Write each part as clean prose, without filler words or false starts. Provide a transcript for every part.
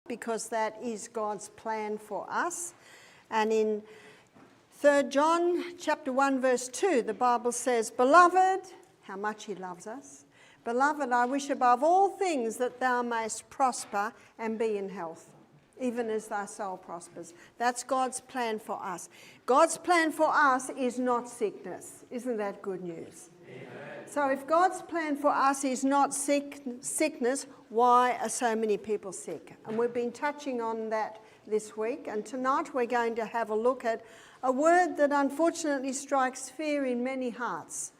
because that is God's plan for us. And in 3 John chapter 1 verse 2, the Bible says, "Beloved," how much he loves us, "Beloved, I wish above all things that thou mayst prosper and be in health, even as thy soul prospers." That's God's plan for us. God's plan for us is not sickness. Isn't that good news? Amen. So if God's plan for us is not sickness, why are so many people sick? And we've been touching on that this week. And tonight we're going to have a look at a word that unfortunately strikes fear in many hearts,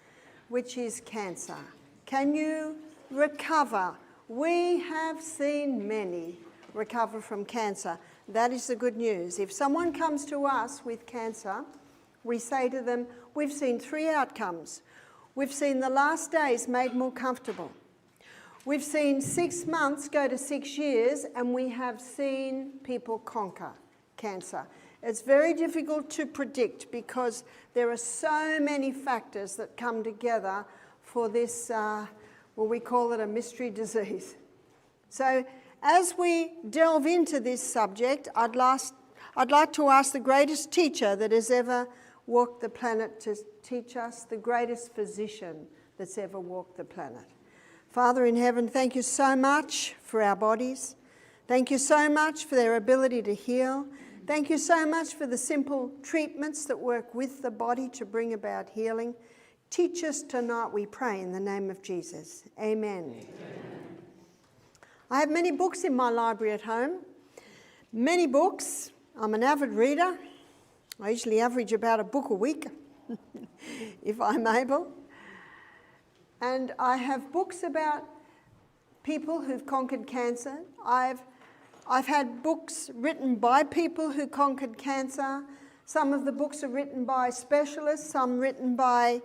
which is cancer. Can you recover? We have seen many recover from cancer. That is the good news. If someone comes to us with cancer, we say to them, we've seen 3 outcomes. We've seen the last days made more comfortable. We've seen 6 months go to 6 years, and we have seen people conquer cancer. It's very difficult to predict because there are so many factors that come together for this, we call it a mystery disease. So as we delve into this subject, I'd like to ask the greatest teacher that has ever walked the planet to teach us, the greatest physician that's ever walked the planet. Father in heaven, thank you so much for our bodies. Thank you so much for their ability to heal. Thank you so much for the simple treatments that work with the body to bring about healing. Teach us tonight, we pray, in the name of Jesus. Amen. Amen. I have many books in my library at home. Many books. I'm an avid reader. I usually average about a book a week, if I'm able. And I have books about people who've conquered cancer. I've had books written by people who conquered cancer. Some of the books are written by specialists, some written by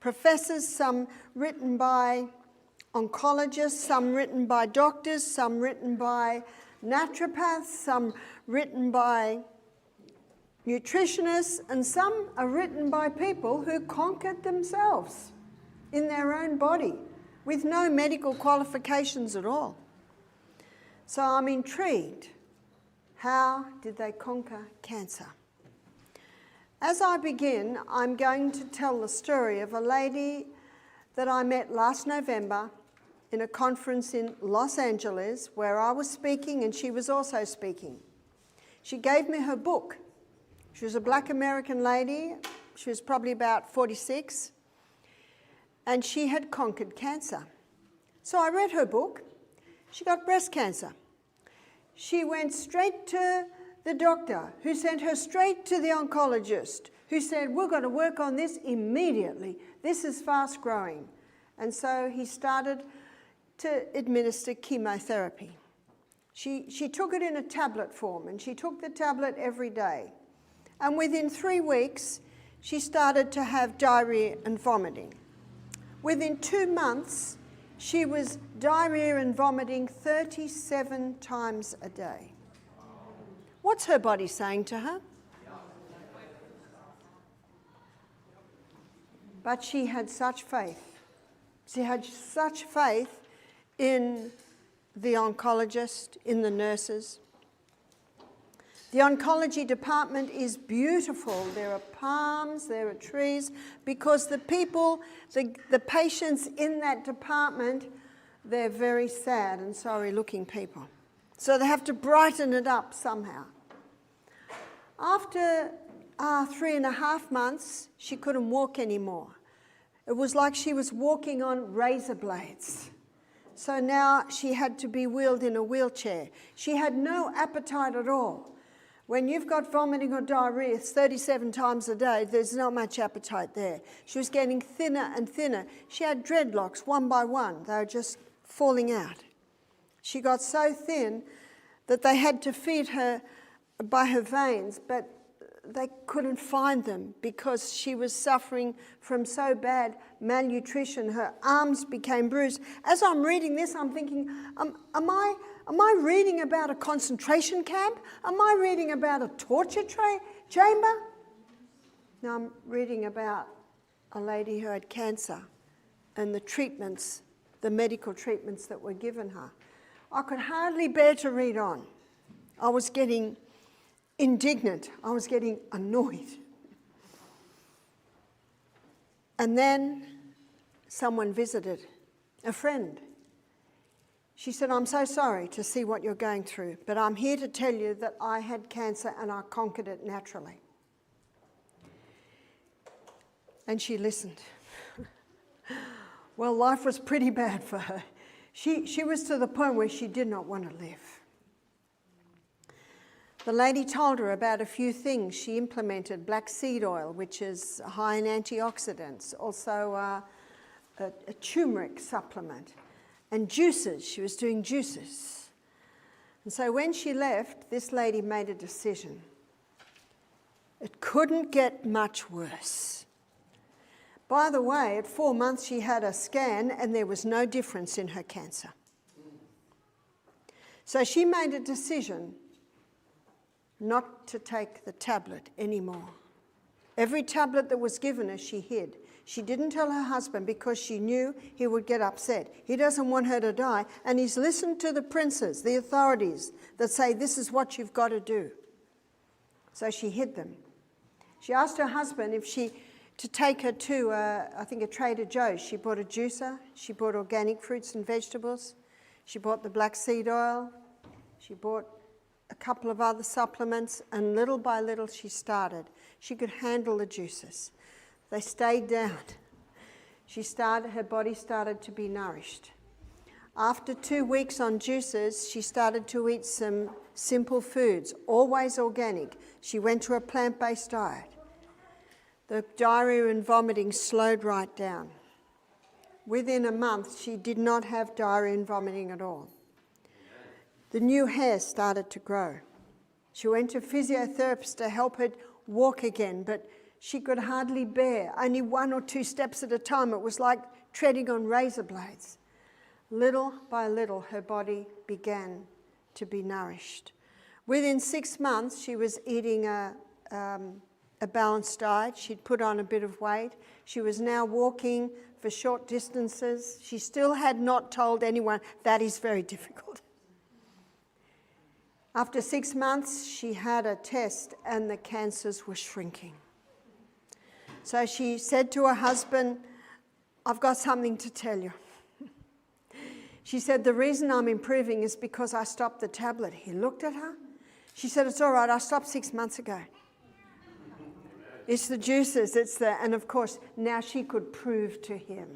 professors, some written by oncologists, some written by doctors, some written by naturopaths, some written by nutritionists, and some are written by people who conquered themselves in their own body with no medical qualifications at all. So I'm intrigued. How did they conquer cancer? As I begin, I'm going to tell the story of a lady that I met last November in a conference in Los Angeles where I was speaking and she was also speaking. She gave me her book. She was a black American lady. She was probably about 46. And she had conquered cancer. So I read her book. She got breast cancer. She went straight to the doctor, who sent her straight to the oncologist, who said, we're going to work on this immediately. This is fast growing. And so he started to administer chemotherapy. She took it in a tablet form, and she took the tablet every day. And within 3 weeks, she started to have diarrhea and vomiting. Within 2 months, she was diarrhea and vomiting 37 times a day. What's her body saying to her? But she had such faith. She had such faith in the oncologist, in the nurses. The oncology department is beautiful. There are palms, there are trees, because the people, the patients in that department, they're very sad and sorry looking people. So they have to brighten it up somehow. After 3.5 months, she couldn't walk anymore. It was like she was walking on razor blades. So now she had to be wheeled in a wheelchair. She had no appetite at all. When you've got vomiting or diarrhea 37 times a day, there's not much appetite there. She was getting thinner and thinner. She had dreadlocks one by one. They were just falling out. She got so thin that they had to feed her by her veins, but they couldn't find them because she was suffering from so bad malnutrition. Her arms became bruised. As I'm reading this, I'm thinking, am I reading about a concentration camp? Am I reading about a torture chamber? No, I'm reading about a lady who had cancer and the treatments, the medical treatments that were given her. I could hardly bear to read on. I was getting indignant. I was getting annoyed. And then someone visited, a friend. She said, I'm so sorry to see what you're going through, but I'm here to tell you that I had cancer and I conquered it naturally. And she listened. Well, life was pretty bad for her. She was to the point where she did not want to live. The lady told her about a few things she implemented: black seed oil, which is high in antioxidants, also a turmeric supplement, and juices. She was doing juices. And so when she left, this lady made a decision. It couldn't get much worse. By the way, at 4 months she had a scan and there was no difference in her cancer. So she made a decision not to take the tablet anymore. Every tablet that was given her, she hid. She didn't tell her husband because she knew he would get upset. He doesn't want her to die, and he's listened to the princes, the authorities, that say this is what you've got to do. So she hid them. She asked her husband to take her to, I think, a Trader Joe's. She bought a juicer. She bought organic fruits and vegetables. She bought the black seed oil. She bought a couple of other supplements, and little by little she started. She could handle the juices. They stayed down. Her body started to be nourished. After 2 weeks on juices, she started to eat some simple foods, always organic. She went to a plant-based diet. The diarrhea and vomiting slowed right down. Within a month, she did not have diarrhea and vomiting at all. The new hair started to grow. She went to physiotherapists to help her walk again, but she could hardly bear, only 1 or 2 steps at a time. It was like treading on razor blades. Little by little, her body began to be nourished. Within 6 months, she was eating a balanced diet. She'd put on a bit of weight. She was now walking for short distances. She still had not told anyone. That is very difficult. After 6 months, she had a test and the cancers were shrinking. So she said to her husband, I've got something to tell you. She said, the reason I'm improving is because I stopped the tablet. He looked at her. She said, it's all right, I stopped 6 months ago. It's the juices, and of course, now she could prove to him.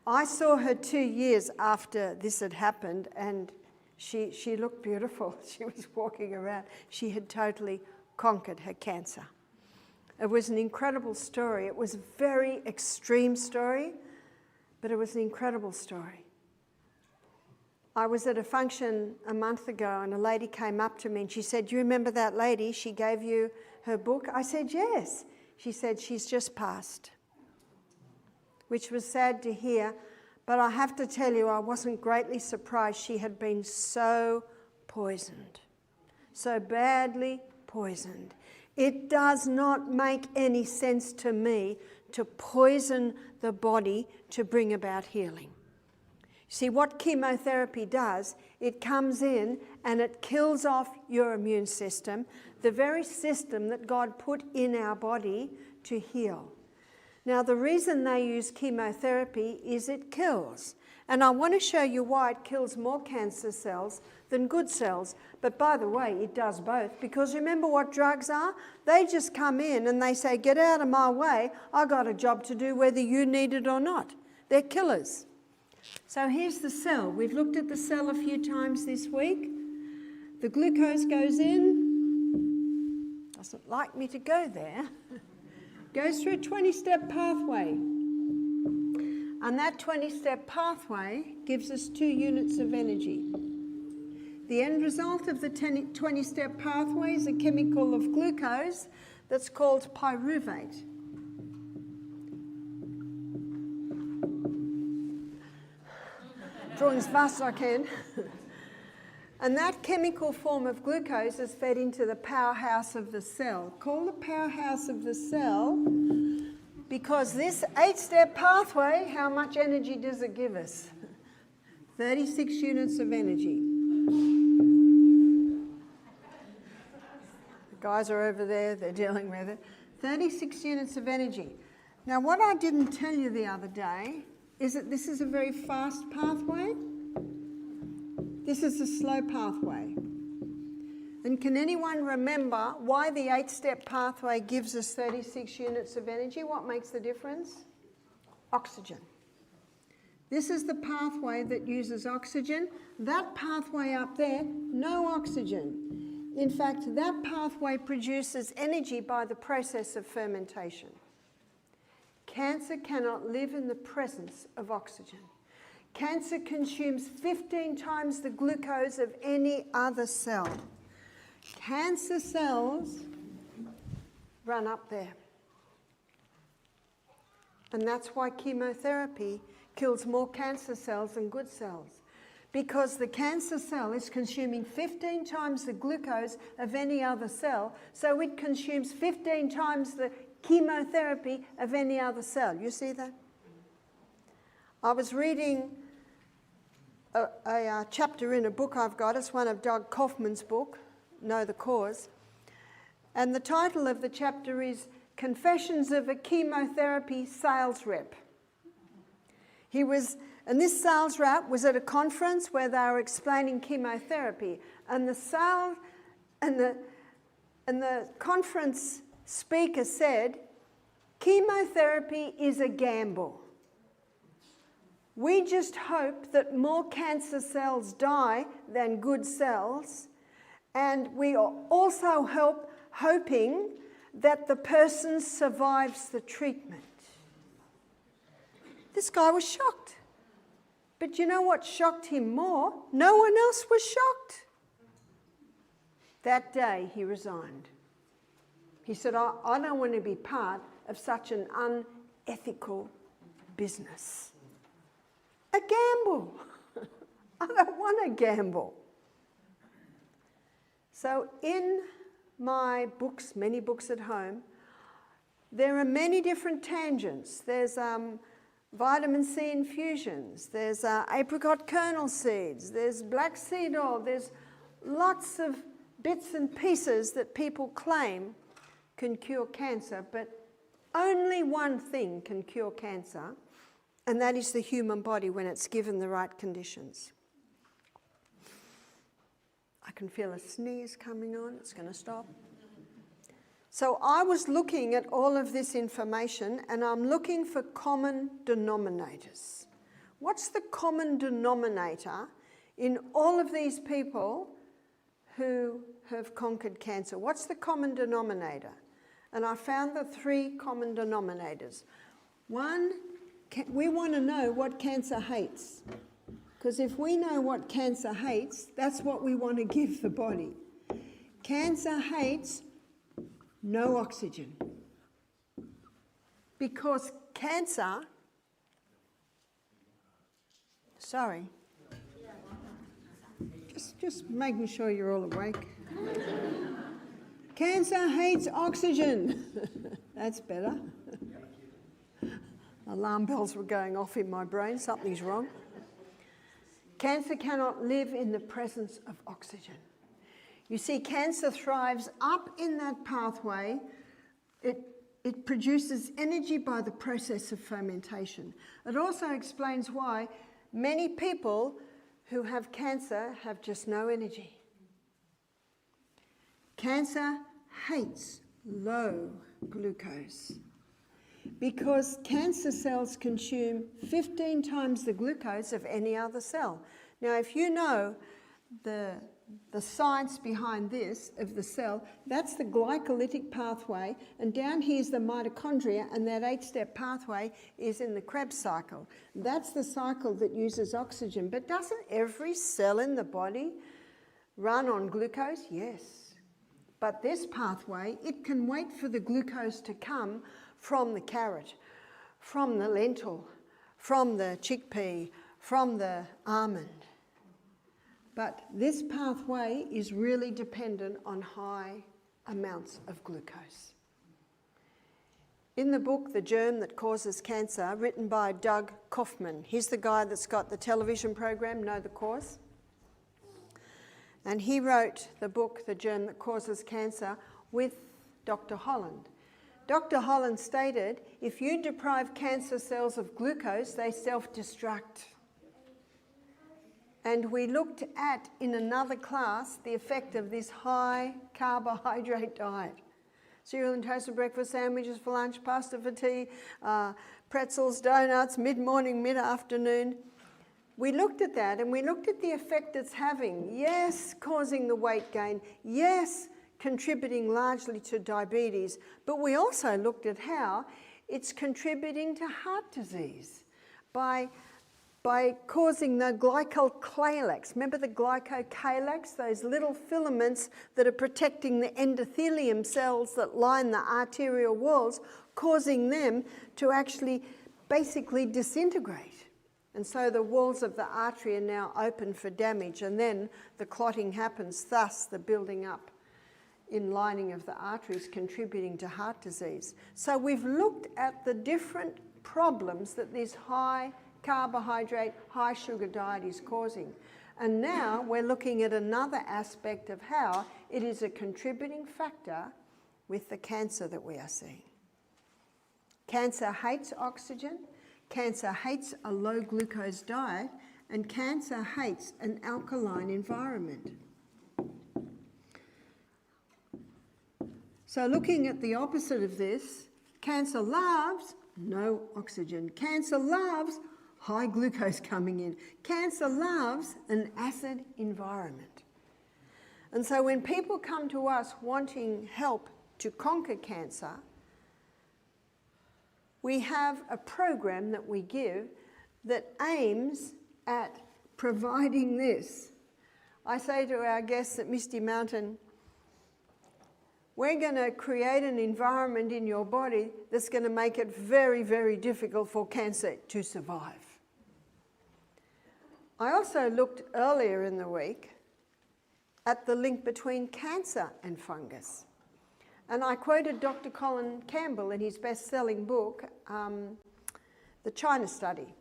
I saw her 2 years after this had happened, and she looked beautiful. She was walking around. She had totally conquered her cancer. It was an incredible story. It was a very extreme story, but it was an incredible story. I was at a function a month ago, and a lady came up to me and she said, do you remember that lady? She gave you her book? I said, yes. She said, she's just passed, which was sad to hear. But I have to tell you, I wasn't greatly surprised. She had been so poisoned, so badly poisoned. It does not make any sense to me to poison the body to bring about healing. See, what chemotherapy does, it comes in and it kills off your immune system, the very system that God put in our body to heal. Now, the reason they use chemotherapy is it kills. And I want to show you why it kills more cancer cells than good cells. But by the way, it does both. Because remember what drugs are? They just come in and they say, get out of my way. I got a job to do whether you need it or not. They're killers. So here's the cell. We've looked at the cell a few times this week. The glucose goes in. Doesn't like me to go there. Goes through a 20-step pathway. And that 20-step pathway gives us 2 units of energy. The end result of the 20-step pathway is a chemical of glucose that's called pyruvate. Drawing as fast as I can. And that chemical form of glucose is fed into the powerhouse of the cell. Call the powerhouse of the cell because this 8-step pathway, how much energy does it give us? 36 units of energy. Guys are over there, they're dealing with it. 36 units of energy. Now, what I didn't tell you the other day is that this is a very fast pathway. This is a slow pathway. And can anyone remember why the 8-step pathway gives us 36 units of energy? What makes the difference? Oxygen. This is the pathway that uses oxygen. That pathway up there, no oxygen. In fact, that pathway produces energy by the process of fermentation. Cancer cannot live in the presence of oxygen. Cancer consumes 15 times the glucose of any other cell. Cancer cells run up there. And that's why chemotherapy kills more cancer cells than good cells. Because the cancer cell is consuming 15 times the glucose of any other cell, so it consumes 15 times the chemotherapy of any other cell. You see that? I was reading a chapter in a book I've got. It's one of Doug Kaufman's book, Know the Cause. And the title of the chapter is Confessions of a Chemotherapy Sales Rep. And this sales rep was at a conference where they were explaining chemotherapy. And the conference speaker said, chemotherapy is a gamble. We just hope that more cancer cells die than good cells, and we are also hoping that the person survives the treatment. This guy was shocked. But you know what shocked him more? No one else was shocked. That day he resigned. He said, I don't want to be part of such an unethical business. A gamble. I don't want to gamble. So in my books, many books at home, there are many different tangents. There's vitamin C infusions, there's apricot kernel seeds, there's black seed oil, there's lots of bits and pieces that people claim can cure cancer, but only one thing can cure cancer, and that is the human body when it's given the right conditions. I can feel a sneeze coming on, it's going to stop. So I was looking at all of this information, and I'm looking for common denominators. What's the common denominator in all of these people who have conquered cancer? What's the common denominator? And I found the 3 common denominators. One, we want to know what cancer hates. Because if we know what cancer hates, that's what we want to give the body. Cancer hates no oxygen. Because cancer, just making sure you're all awake. Cancer hates oxygen. That's better. Alarm bells were going off in my brain, something's wrong. Cancer cannot live in the presence of oxygen. You see, cancer thrives up in that pathway. It produces energy by the process of fermentation. It also explains why many people who have cancer have just no energy. Cancer hates low glucose because cancer cells consume 15 times the glucose of any other cell. Now, if you know the science behind this, of the cell, that's the glycolytic pathway, and down here's the mitochondria, and that 8-step pathway is in the Krebs cycle. That's the cycle that uses oxygen. But doesn't every cell in the body run on glucose? Yes. But this pathway, it can wait for the glucose to come from the carrot, from the lentil, from the chickpea, from the almond. But this pathway is really dependent on high amounts of glucose. In the book, The Germ That Causes Cancer, written by Doug Kaufman, he's the guy that's got the television program, Know the Cause. And he wrote the book, The Germ That Causes Cancer. with Dr. Holland. Dr. Holland stated, if you deprive cancer cells of glucose, they self-destruct. And we looked at, in another class, the effect of this high carbohydrate diet. Cereal and toasted breakfast, sandwiches for lunch, pasta for tea, pretzels, donuts, mid-morning, mid-afternoon. We looked at that and we looked at the effect it's having. Yes, causing the weight gain. Yes, contributing largely to diabetes. But we also looked at how it's contributing to heart disease by causing the glycocalyx. Remember the glycocalyx, those little filaments that are protecting the endothelium cells that line the arterial walls, causing them to actually basically disintegrate. And so the walls of the artery are now open for damage, and then the clotting happens, thus the building up in lining of the arteries, contributing to heart disease. So we've looked at the different problems that this high carbohydrate, high sugar diet is causing. And now we're looking at another aspect of how it is a contributing factor with the cancer that we are seeing. Cancer hates oxygen, cancer hates a low glucose diet, and cancer hates an alkaline environment. So looking at the opposite of this, cancer loves no oxygen. Cancer loves high glucose coming in. Cancer loves an acid environment. And so when people come to us wanting help to conquer cancer, we have a program that we give that aims at providing this. I say to our guests at Misty Mountain, we're going to create an environment in your body that's going to make it very, very difficult for cancer to survive. I also looked earlier in the week at the link between cancer and fungus. And I quoted Dr. Colin Campbell in his best-selling book, The China Study.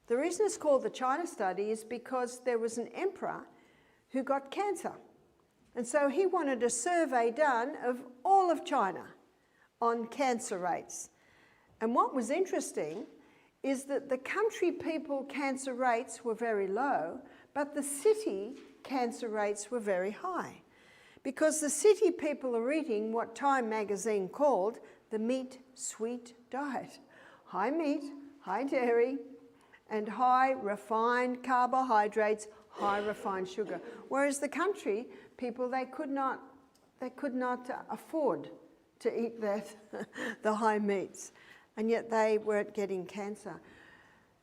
The reason it's called The China Study is because there was an emperor who got cancer. And so he wanted a survey done of all of China on cancer rates. And what was interesting is that the country people cancer rates were very low, but the city cancer rates were very high. Because the city people are eating what Time magazine called the meat-sweet diet. High meat, high dairy, and high refined carbohydrates, high refined sugar. Whereas the country people, they could not afford to eat that, the high meats. And yet they weren't getting cancer.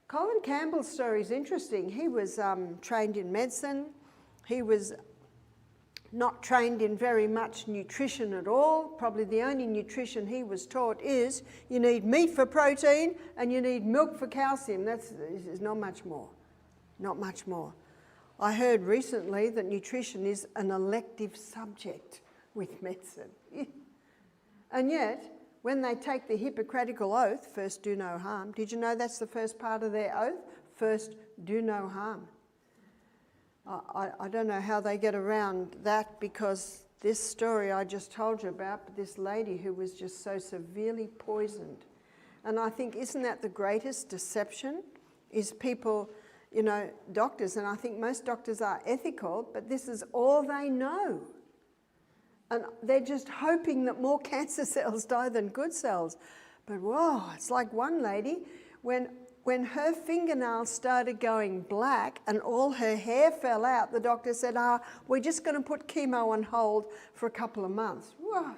Colin Campbell's story is interesting. He was trained in medicine. He was not trained in very much nutrition at all. Probably the only nutrition he was taught is you need meat for protein and you need milk for calcium. There's not much more. Not much more. I heard recently that nutrition is an elective subject with medicine. And yet, when they take the Hippocratical oath, first do no harm, did you know that's the first part of their oath? First, do no harm. I don't know how they get around that, because this story I just told you about, this lady who was just so severely poisoned. And I think, isn't that the greatest deception? Is people, you know, doctors, and I think most doctors are ethical, but this is all they know. And they're just hoping that more cancer cells die than good cells. But whoa, it's like one lady, when her fingernails started going black and all her hair fell out, the doctor said, we're just going to put chemo on hold for a couple of months. Whoa.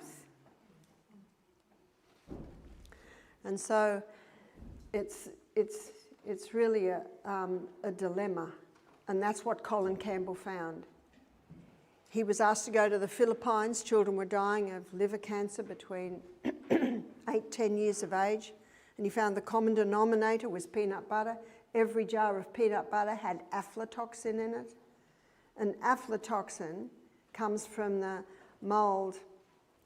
And so it's really a dilemma. And that's what Colin Campbell found. He was asked to go to the Philippines. Children were dying of liver cancer between 8-10 years of age. And he found the common denominator was peanut butter. Every jar of peanut butter had aflatoxin in it. And aflatoxin comes from the mold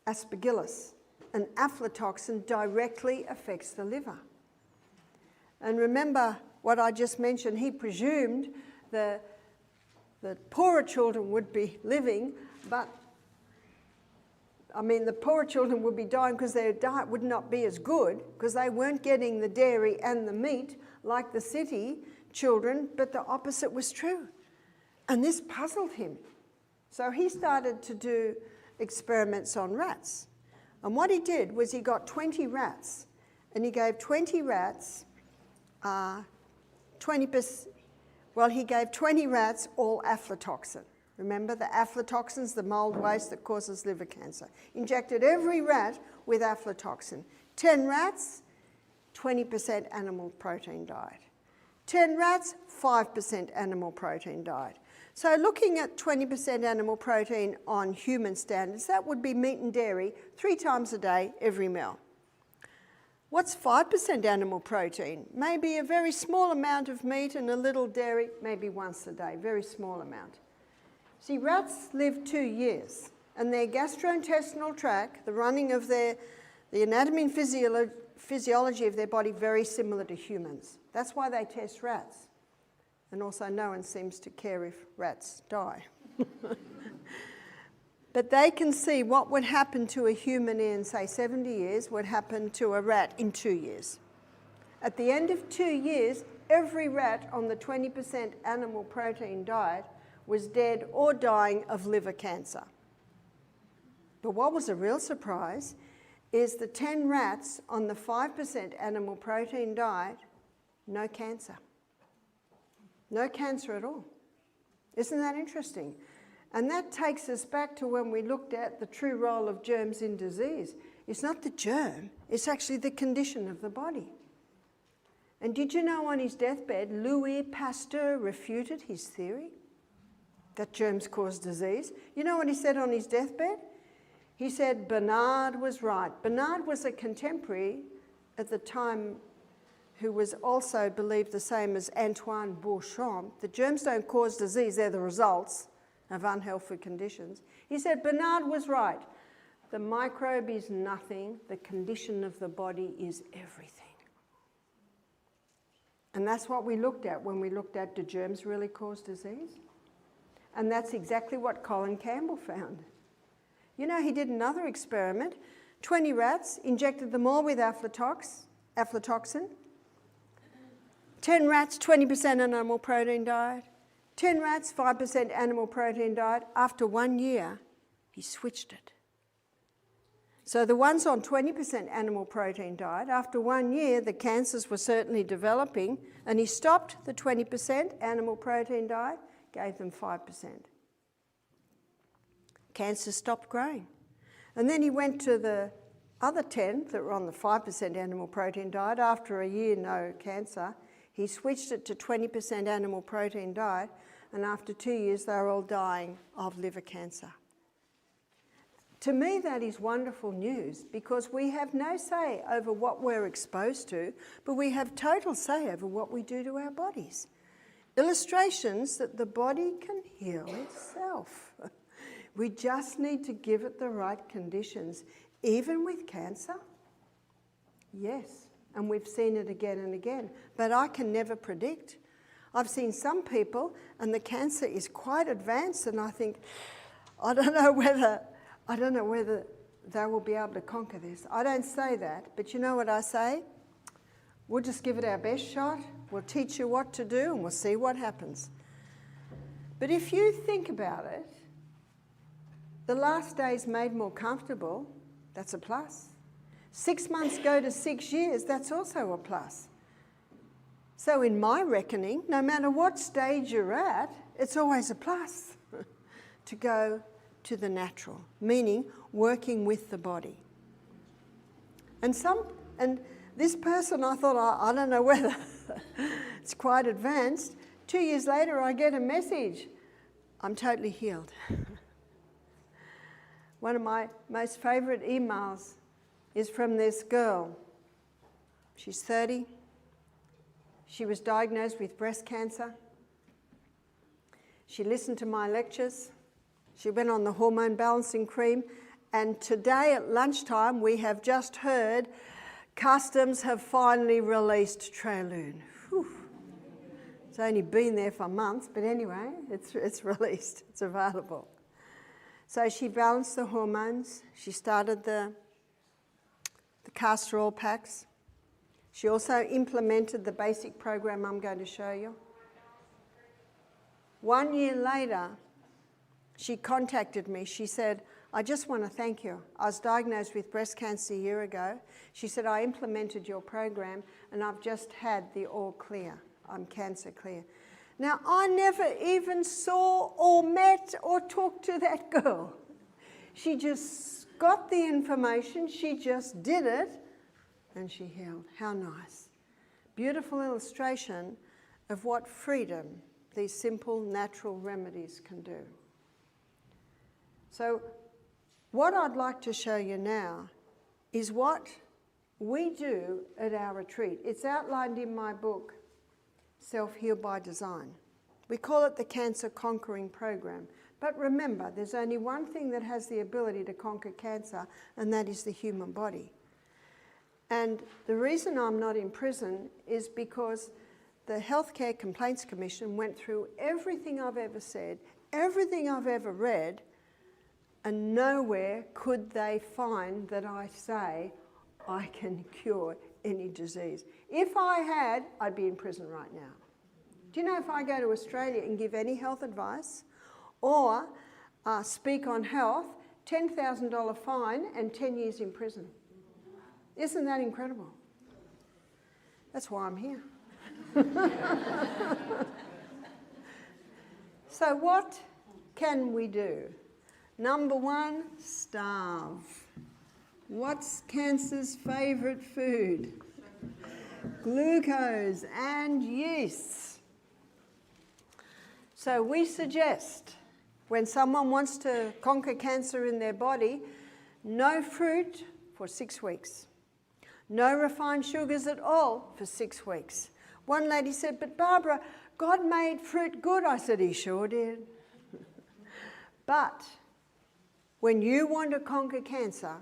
Aspergillus. And aflatoxin directly affects the liver. And remember what I just mentioned, he presumed that poorer children would be living, but I mean, the poor children would be dying because their diet would not be as good because they weren't getting the dairy and the meat like the city children, but the opposite was true. And this puzzled him. So he started to do experiments on rats. And what he did was he got 20 rats, and he gave 20 rats 20%, he gave 20 rats all aflatoxin. Remember the aflatoxins, the mold waste that causes liver cancer. Injected every rat with aflatoxin. 10 rats, 20% animal protein diet. 10 rats, 5% animal protein diet. So looking at 20% animal protein on human standards, that would be meat and dairy 3 times a day, every meal. What's 5% animal protein? Maybe a very small amount of meat and a little dairy, maybe once a day, very small amount. See, rats live 2 years, and their gastrointestinal tract, the running of the anatomy and physiology of their body, very similar to humans. That's why they test rats. And also no one seems to care if rats die. But they can see what would happen to a human in, say, 70 years would happen to a rat in 2 years. At the end of 2 years, every rat on the 20% animal protein diet was dead or dying of liver cancer. But what was a real surprise is the 10 rats on the 5% animal protein diet, no cancer. No cancer at all. Isn't that interesting? And that takes us back to when we looked at the true role of germs in disease. It's not the germ, it's actually the condition of the body. And did you know on his deathbed, Louis Pasteur refuted his theory that germs cause disease? You know what he said on his deathbed? He said Bernard was right. Bernard was a contemporary at the time who was also believed the same as Antoine Beauchamp. The germs don't cause disease, they're the results of unhealthy conditions. He said Bernard was right. The microbe is nothing, the condition of the body is everything. And that's what we looked at when we looked at, do germs really cause disease? And that's exactly what Colin Campbell found. You know, he did another experiment, 20 rats, injected them all with aflatoxin. 10 rats, 20% animal protein diet. 10 rats, 5% animal protein diet. After 1 year, he switched it. So the ones on 20% animal protein diet, after 1 year, the cancers were certainly developing, and he stopped the 20% animal protein diet, gave them 5%. Cancer stopped growing. And then he went to the other 10 that were on the 5% animal protein diet. After a year, no cancer. He switched it to 20% animal protein diet, and after 2 years, they were all dying of liver cancer. To me, that is wonderful news, because we have no say over what we're exposed to, but we have total say over what we do to our bodies. Illustrations that the body can heal itself. We just need to give it the right conditions, even with cancer. Yes, and we've seen it again and again, but I can never predict. I've seen some people and the cancer is quite advanced, and I think, I don't know whether they will be able to conquer this. I don't say that, but you know what I say? We'll just give it our best shot. We'll teach you what to do and we'll see what happens. But if you think about it, the last days made more comfortable, that's a plus. 6 months go to 6 years, that's also a plus. So in my reckoning, no matter what stage you're at, it's always a plus to go to the natural, meaning working with the body. And this person, I thought, I don't know whether it's quite advanced. 2 years later, I get a message. I'm totally healed. One of my most favourite emails is from this girl. She's 30. She was diagnosed with breast cancer. She listened to my lectures. She went on the hormone balancing cream. And today at lunchtime, we have just heard Customs have finally released Trelune. Whew. It's only been there for months, but anyway, it's released. It's available. So she balanced the hormones. She started the castor oil packs. She also implemented the basic program I'm going to show you. 1 year later, she contacted me. She said, I just want to thank you. I was diagnosed with breast cancer a year ago. She said, I implemented your program and I've just had the all clear. I'm cancer clear. Now, I never even saw or met or talked to that girl. She just got the information, she just did it, and she healed. How nice. Beautiful illustration of what freedom these simple natural remedies can do. So what I'd like to show you now is what we do at our retreat. It's outlined in my book, Self-Heal by Design. We call it the Cancer Conquering Program. But remember, there's only one thing that has the ability to conquer cancer, and that is the human body. And the reason I'm not in prison is because the Healthcare Complaints Commission went through everything I've ever said, everything I've ever read, and nowhere could they find that I say I can cure any disease. If I had, I'd be in prison right now. Do you know if I go to Australia and give any health advice or speak on health, $10,000 fine and 10 years in prison? Isn't that incredible? That's why I'm here. So what can we do? Number one, starve. What's cancer's favourite food? Glucose and yeasts. So we suggest when someone wants to conquer cancer in their body, no fruit for 6 weeks. No refined sugars at all for 6 weeks. One lady said, but Barbara, God made fruit good. I said, he sure did. But when you want to conquer cancer,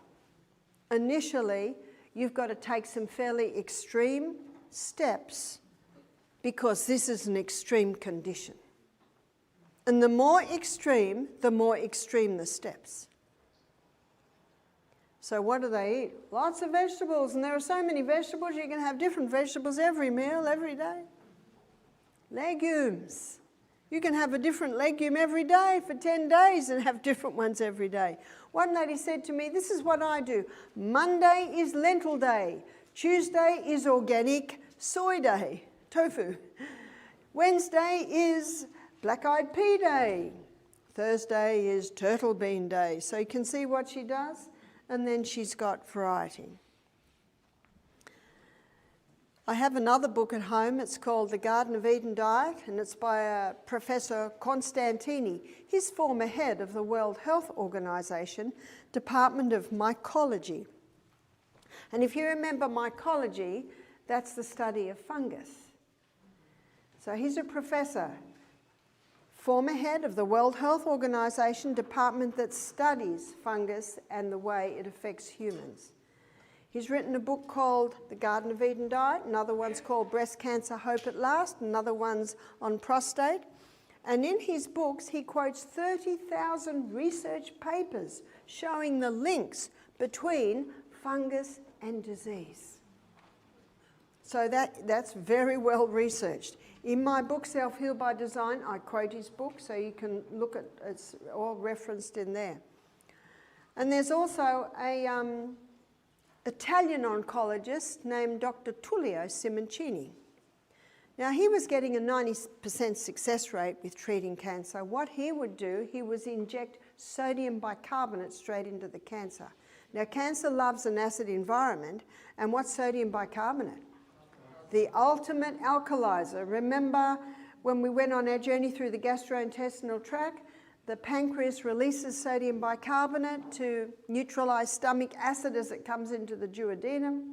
initially you've got to take some fairly extreme steps because this is an extreme condition. And the more extreme the steps. So what do they eat? Lots of vegetables, and there are so many vegetables, you can have different vegetables every meal, every day. Legumes. You can have a different legume every day for 10 days and have different ones every day. One lady said to me, this is what I do. Monday is lentil day. Tuesday is organic soy day, tofu. Wednesday is black-eyed pea day. Thursday is turtle bean day. So you can see what she does, and then she's got variety. I have another book at home. It's called The Garden of Eden Diet, and it's by Professor Constantini. He's former head of the World Health Organization, Department of Mycology. And if you remember mycology, that's the study of fungus. So he's a professor, former head of the World Health Organization, department that studies fungus and the way it affects humans. He's written a book called The Garden of Eden Diet, another one's called Breast Cancer Hope at Last, another one's on prostate. And in his books, he quotes 30,000 research papers showing the links between fungus and disease. So that's very well researched. In my book, Self-Heal by Design, I quote his book, so you can look at it's all referenced in there. And there's also a Italian oncologist named Dr. Tullio Simoncini. Now, he was getting a 90% success rate with treating cancer. What he would do, he would inject sodium bicarbonate straight into the cancer. Now, cancer loves an acid environment, and what's sodium bicarbonate? The ultimate alkalizer. Remember when we went on our journey through the gastrointestinal tract, the pancreas releases sodium bicarbonate to neutralize stomach acid as it comes into the duodenum.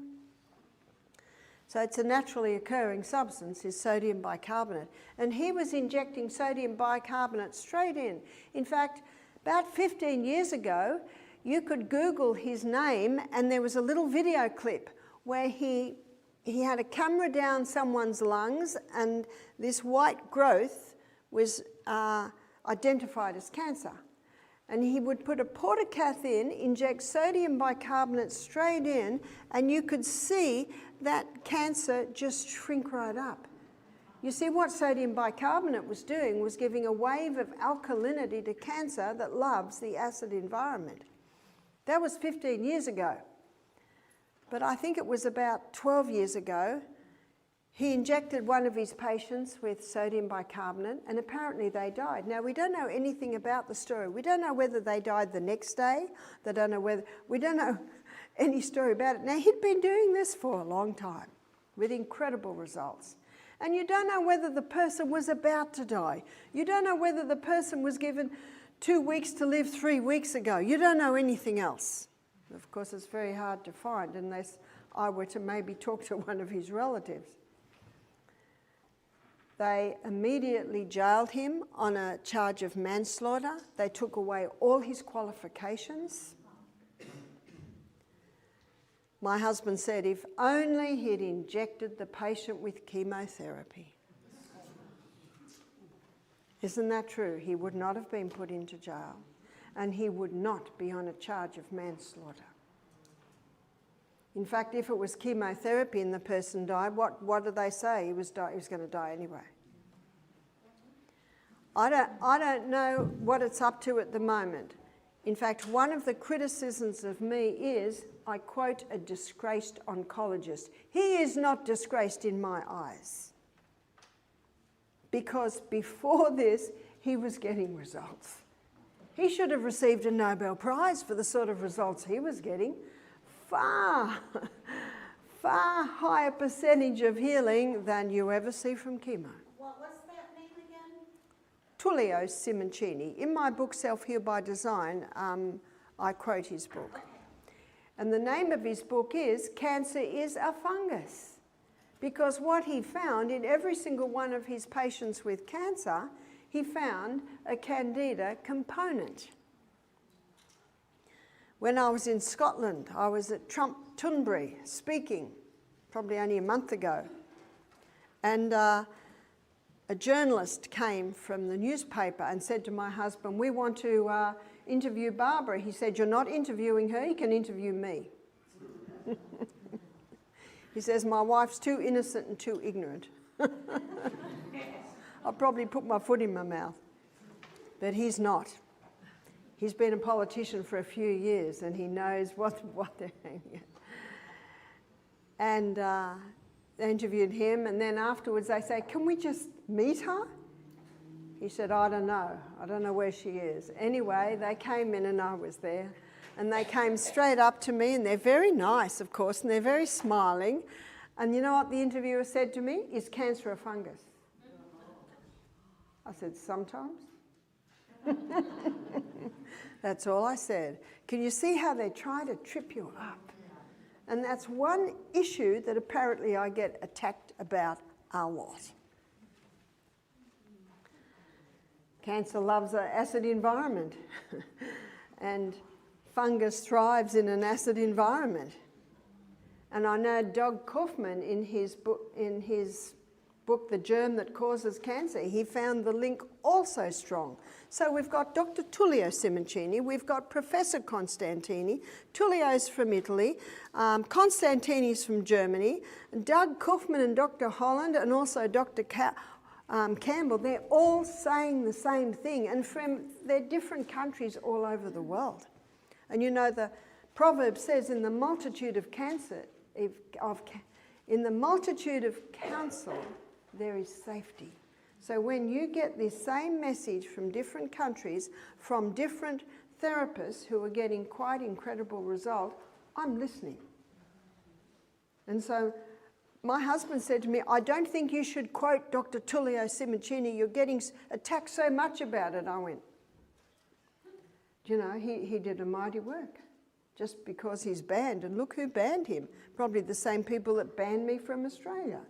So it's a naturally occurring substance, is sodium bicarbonate. And he was injecting sodium bicarbonate straight in. In fact, about 15 years ago, you could Google his name and there was a little video clip where he had a camera down someone's lungs and this white growth was identified as cancer. And he would put a portacath in, inject sodium bicarbonate straight in, and you could see that cancer just shrink right up. You see, what sodium bicarbonate was doing was giving a wave of alkalinity to cancer that loves the acid environment. That was 15 years ago. But I think it was about 12 years ago, he injected one of his patients with sodium bicarbonate, and apparently they died. Now, we don't know anything about the story. We don't know whether they died the next day. We don't know any story about it. Now, he'd been doing this for a long time with incredible results. And you don't know whether the person was about to die. You don't know whether the person was given 2 weeks to live 3 weeks ago. You don't know anything else. Of course, it's very hard to find unless I were to maybe talk to one of his relatives. They immediately jailed him on a charge of manslaughter. They took away all his qualifications. My husband said if only he'd injected the patient with chemotherapy. Isn't that true? He would not have been put into jail, and he would not be on a charge of manslaughter. In fact, if it was chemotherapy and the person died, what did they say? He was going to die anyway. I don't know what it's up to at the moment. In fact, one of the criticisms of me is, I quote a disgraced oncologist. He is not disgraced in my eyes. Because before this, he was getting results. He should have received a Nobel Prize for the sort of results he was getting. Far higher percentage of healing than you ever see from chemo. What's that name again? Tullio Simoncini. In my book, Self-Heal by Design, I quote his book. Okay. And the name of his book is Cancer is a Fungus. Because what he found in every single one of his patients with cancer, he found a candida component. When I was in Scotland, I was at Tunbury speaking, probably only a month ago. And a journalist came from the newspaper and said to my husband, we want to interview Barbara. He said, you're not interviewing her, you can interview me. He says, my wife's too innocent and too ignorant. I'll probably put my foot in my mouth. But he's not. He's been a politician for a few years and he knows what they're aiming at. And they interviewed him, and then afterwards they say, can we just meet her? He said, I don't know. I don't know where she is. Anyway, they came in and I was there. And they came straight up to me, and they're very nice, of course, and they're very smiling. And you know what the interviewer said to me? Is cancer a fungus? I said, sometimes. That's all I said. Can you see how they try to trip you up? And that's one issue that apparently I get attacked about a lot. Cancer loves an acid environment. And fungus thrives in an acid environment. And I know Doug Kaufman in his book, The Germ That Causes Cancer, he found the link also strong. So we've got Dr. Tullio Simoncini, we've got Professor Constantini, Tullio's from Italy, Constantini's from Germany, Doug Kaufman and Dr. Holland, and also Dr. Campbell, they're all saying the same thing, and they're different countries all over the world. And you know, the proverb says, in the multitude of in the multitude of counsel, there is safety. So when you get this same message from different countries, from different therapists who are getting quite incredible results, I'm listening. And so my husband said to me, I don't think you should quote Dr. Tullio Simoncini. You're getting attacked so much about it. I went, you know, he did a mighty work just because he's banned. And look who banned him. Probably the same people that banned me from Australia.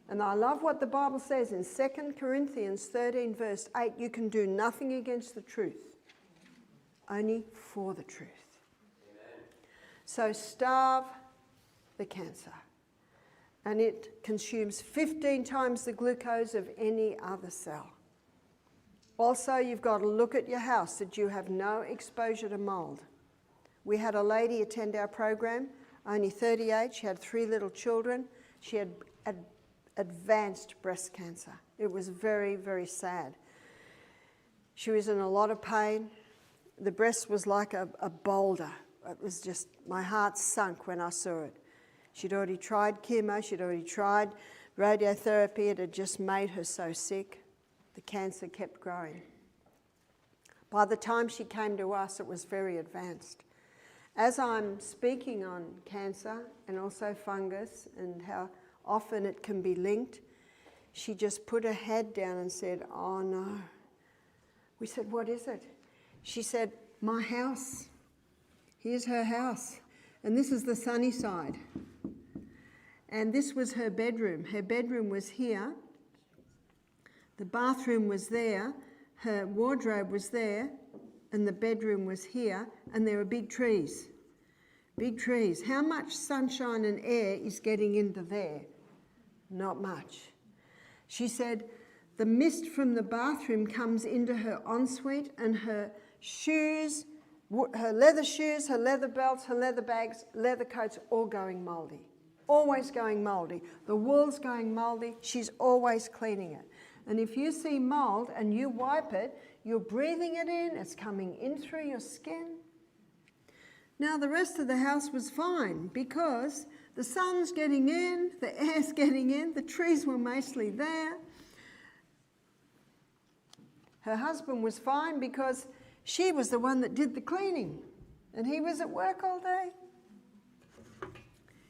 And I love what the Bible says in 2 Corinthians 13 verse 8, you can do nothing against the truth, only for the truth. Amen. So starve the cancer. And it consumes 15 times the glucose of any other cell. Also, you've got to look at your house that you have no exposure to mold. We had a lady attend our program, only 38. She had 3 little children. She had advanced breast cancer. It was very, very sad. She was in a lot of pain. The breast was like a boulder. It was just, my heart sunk when I saw it. She'd already tried chemo, she'd already tried radiotherapy. It had just made her so sick. The cancer kept growing. By the time she came to us, it was very advanced. As I'm speaking on cancer and also fungus and how often it can be linked, she just put her head down and said, "Oh no." We said, "What is it?" She said, "My house. Here's her house. And this is the sunny side." And this was her bedroom. Her bedroom was here. The bathroom was there. Her wardrobe was there. And the bedroom was here. And there were big trees. Big trees. How much sunshine and air is getting into there? Not much. She said the mist from the bathroom comes into her ensuite, and her shoes, her leather shoes, her leather belts, her leather bags, leather coats, all going mouldy. Always going mouldy. The wool's going mouldy. She's always cleaning it. And if you see mould and you wipe it, you're breathing it in. It's coming in through your skin. Now the rest of the house was fine because the sun's getting in, the air's getting in, the trees were mostly there. Her husband was fine because she was the one that did the cleaning and he was at work all day.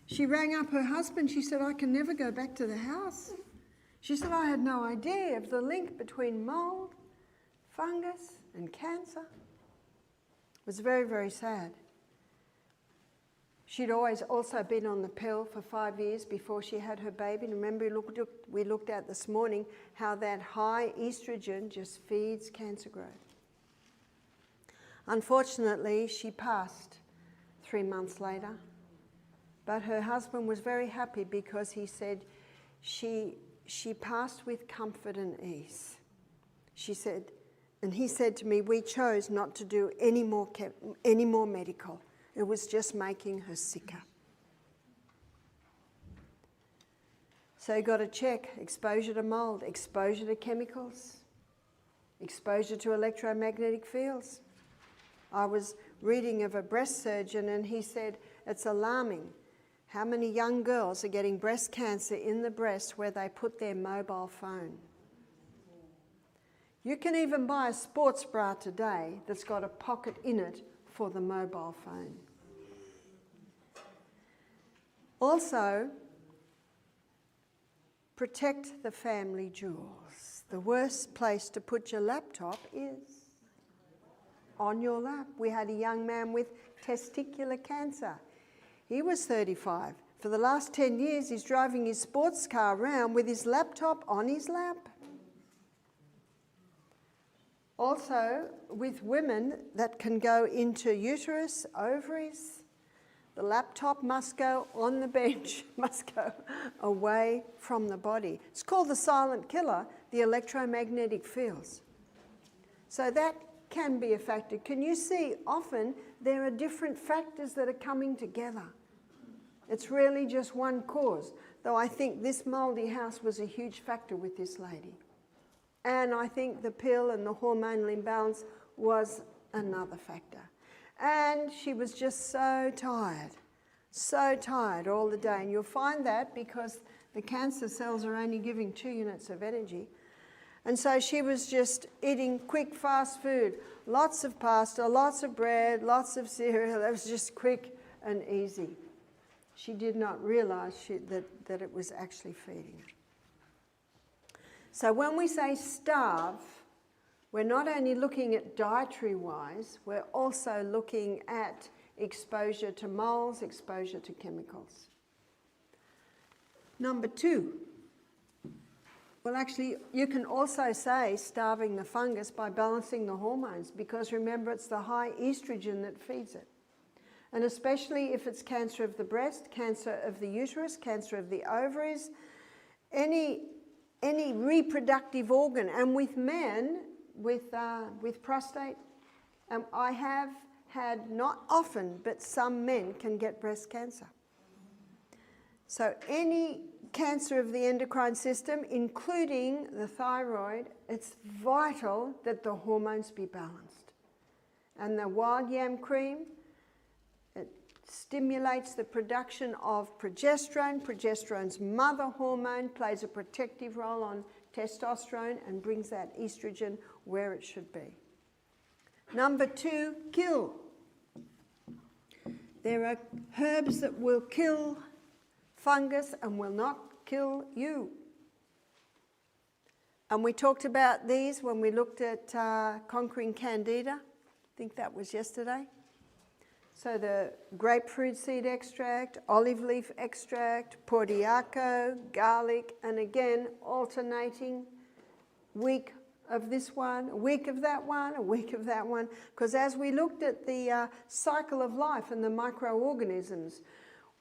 She rang up her husband. She said, "I can never go back to the house." She said, "I had no idea of the link between mould, fungus and cancer." It was very, very sad. She'd always also been on the pill for 5 years before she had her baby. And remember, we looked at this morning how that high estrogen just feeds cancer growth. Unfortunately, she passed 3 months later. But her husband was very happy because he said she passed with comfort and ease. She said, and he said to me, "We chose not to do any more medical. It was just making her sicker." So you've got to check exposure to mould, exposure to chemicals, exposure to electromagnetic fields. I was reading of a breast surgeon and he said it's alarming how many young girls are getting breast cancer in the breast where they put their mobile phone. You can even buy a sports bra today that's got a pocket in it for the mobile phone. Also, protect the family jewels. The worst place to put your laptop is on your lap. We had a young man with testicular cancer. He was 35. For the last 10 years, he's driving his sports car around with his laptop on his lap. Also, with women that can go into uterus, ovaries, the laptop must go on the bench, must go away from the body. It's called the silent killer, the electromagnetic fields. So that can be a factor. Can you see often there are different factors that are coming together? It's really just one cause, though I think this mouldy house was a huge factor with this lady. And I think the pill and the hormonal imbalance was another factor. And she was just so tired all the day. And you'll find that because the cancer cells are only giving 2 units of energy. And so she was just eating quick, fast food, lots of pasta, lots of bread, lots of cereal. It was just quick and easy. She did not realize that it was actually feeding her. So when we say starve, we're not only looking at dietary-wise, we're also looking at exposure to molds, exposure to chemicals. Number 2. Well, actually, you can also say starving the fungus by balancing the hormones, because remember, it's the high estrogen that feeds it. And especially if it's cancer of the breast, cancer of the uterus, cancer of the ovaries, any reproductive organ. And with men, with prostate? I have had, not often, but some men can get breast cancer. So any cancer of the endocrine system, including the thyroid, it's vital that the hormones be balanced. And the wild yam cream, it stimulates the production of progesterone. Progesterone's mother hormone plays a protective role on testosterone and brings that estrogen where it should be. Number 2, kill. There are herbs that will kill fungus and will not kill you. And we talked about these when we looked at conquering Candida. I think that was yesterday. So the grapefruit seed extract, olive leaf extract, portiaco, garlic, and again alternating week of this one, a week of that one, a week of that one. Because as we looked at the cycle of life and the microorganisms,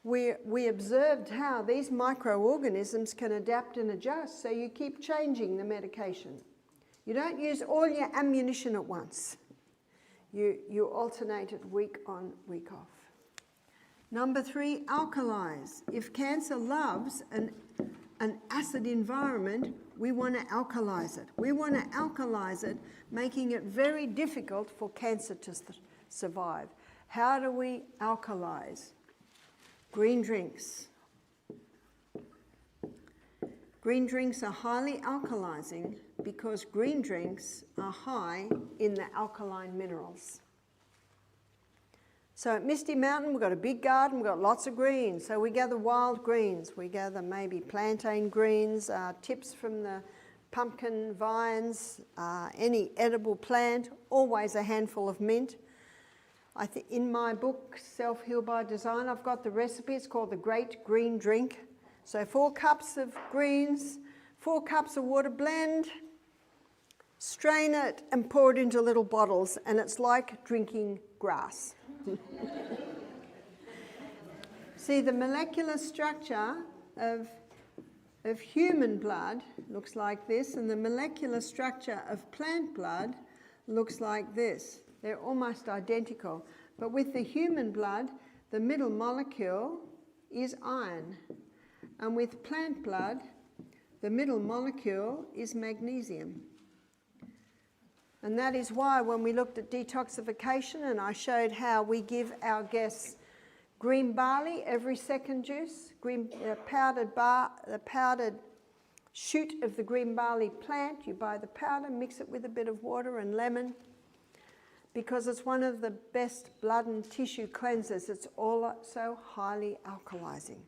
we observed how these microorganisms can adapt and adjust, so you keep changing the medication. You don't use all your ammunition at once. You alternate it week on, week off. Number 3, alkalize. If cancer loves an acid environment, we want to alkalize it. We want to alkalize it, making it very difficult for cancer to survive. How do we alkalize? Green drinks. Green drinks are highly alkalizing because green drinks are high in the alkaline minerals. So at Misty Mountain, we've got a big garden, we've got lots of greens. So we gather wild greens. We gather maybe plantain greens, tips from the pumpkin vines, any edible plant, always a handful of mint. In my book, Self-Heal by Design, I've got the recipe. It's called the Great Green Drink. So 4 cups of greens, 4 cups of water, blend, strain it and pour it into little bottles, and it's like drinking grass. See, the molecular structure of human blood looks like this, and the molecular structure of plant blood looks like this. They're almost identical. But with the human blood, the middle molecule is iron. And with plant blood, the middle molecule is magnesium. And that is why when we looked at detoxification, and I showed how we give our guests green barley every second juice, the powdered shoot of the green barley plant, you buy the powder, mix it with a bit of water and lemon, because it's one of the best blood and tissue cleansers. It's also highly alkalizing.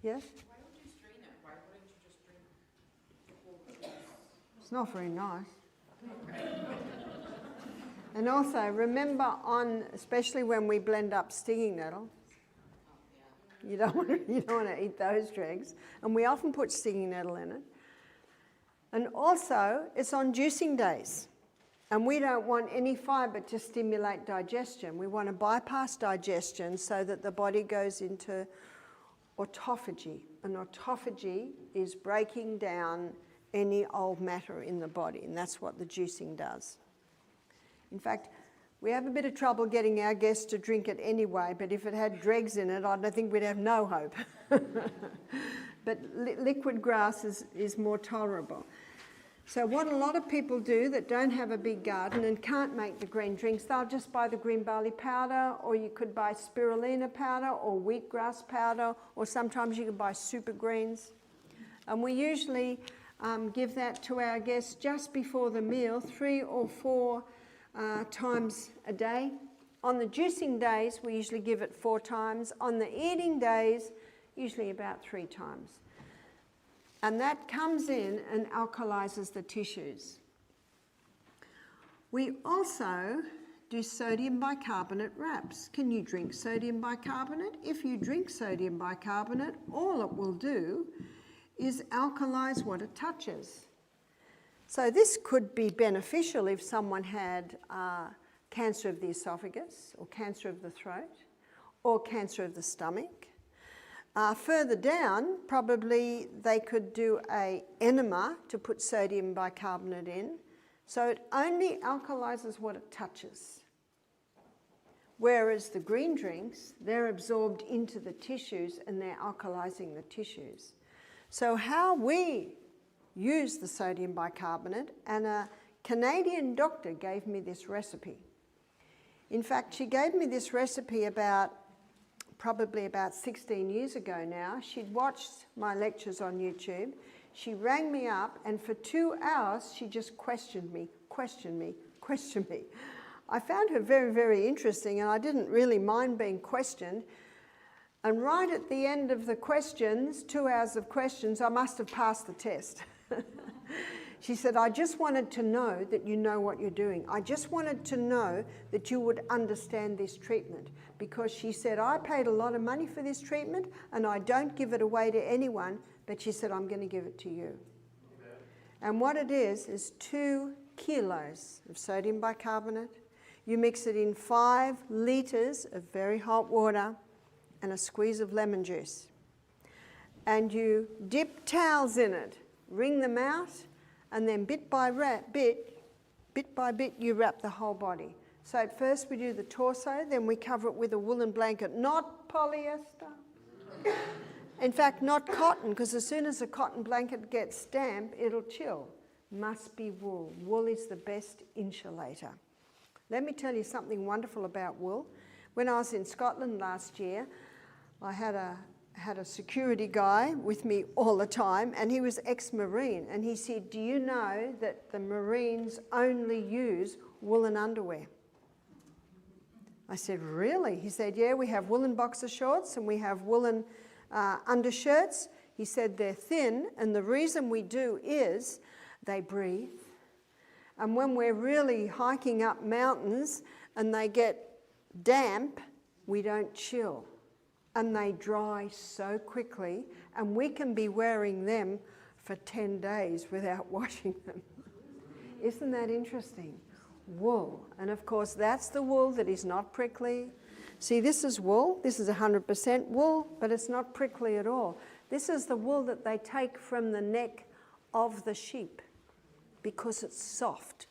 Yes? Why would you strain it? Why wouldn't you just drink the whole juice? It's not very nice. And also, remember especially when we blend up stinging nettle, you don't want to eat those dregs. And we often put stinging nettle in it. And also, it's on juicing days. And we don't want any fibre to stimulate digestion. We want to bypass digestion so that the body goes into autophagy. And autophagy is breaking down any old matter in the body, and that's what the juicing does. In fact, we have a bit of trouble getting our guests to drink it anyway, but if it had dregs in it, I don't think we'd have no hope. But liquid grass is more tolerable. So what a lot of people do that don't have a big garden and can't make the green drinks, they'll just buy the green barley powder, or you could buy spirulina powder or wheatgrass powder, or sometimes you can buy super greens. And we usually give that to our guests just before the meal, 3 or 4 times a day. On the juicing days, we usually give it 4 times. On the eating days, usually about 3 times. And that comes in and alkalizes the tissues. We also do sodium bicarbonate wraps. Can you drink sodium bicarbonate? If you drink sodium bicarbonate, all it will do is alkalize what it touches. So this could be beneficial if someone had cancer of the esophagus, or cancer of the throat, or cancer of the stomach. Further down, probably they could do an enema to put sodium bicarbonate in, So it only alkalizes what it touches. Whereas the green drinks, they're absorbed into the tissues and they're alkalizing the tissues. So how we use the sodium bicarbonate, and a Canadian doctor gave me this recipe. In fact, she gave me this recipe probably about 16 years ago now. She'd watched my lectures on YouTube. She rang me up, and for 2 hours, she just questioned me. I found her very, very interesting, and I didn't really mind being questioned. And right at the end of the questions, 2 hours of questions, I must have passed the test. She said, I just wanted to know that you know what you're doing. I just wanted to know that you would understand this treatment. Because she said, I paid a lot of money for this treatment, and I don't give it away to anyone, but she said, I'm going to give it to you. Okay. And what it is 2 kilos of sodium bicarbonate. You mix it in 5 litres of very hot water and a squeeze of lemon juice. And you dip towels in it, wring them out, and then bit by bit, you wrap the whole body. So at first we do the torso, then we cover it with a woolen blanket, not polyester. In fact, not cotton, because as soon as a cotton blanket gets damp, it'll chill. Must be wool. Wool is the best insulator. Let me tell you something wonderful about wool. When I was in Scotland last year, I had a security guy with me all the time, and he was ex-Marine, and he said, do you know that the Marines only use woolen underwear? I said, really? He said, yeah, we have woolen boxer shorts and we have woolen undershirts. He said they're thin, and the reason we do is they breathe. And when we're really hiking up mountains and they get damp, we don't chill. And they dry so quickly, and we can be wearing them for 10 days without washing them. Isn't that interesting? Wool. And of course, that's the wool that is not prickly. See, this is wool. This is 100% wool, but it's not prickly at all. This is the wool that they take from the neck of the sheep because it's soft.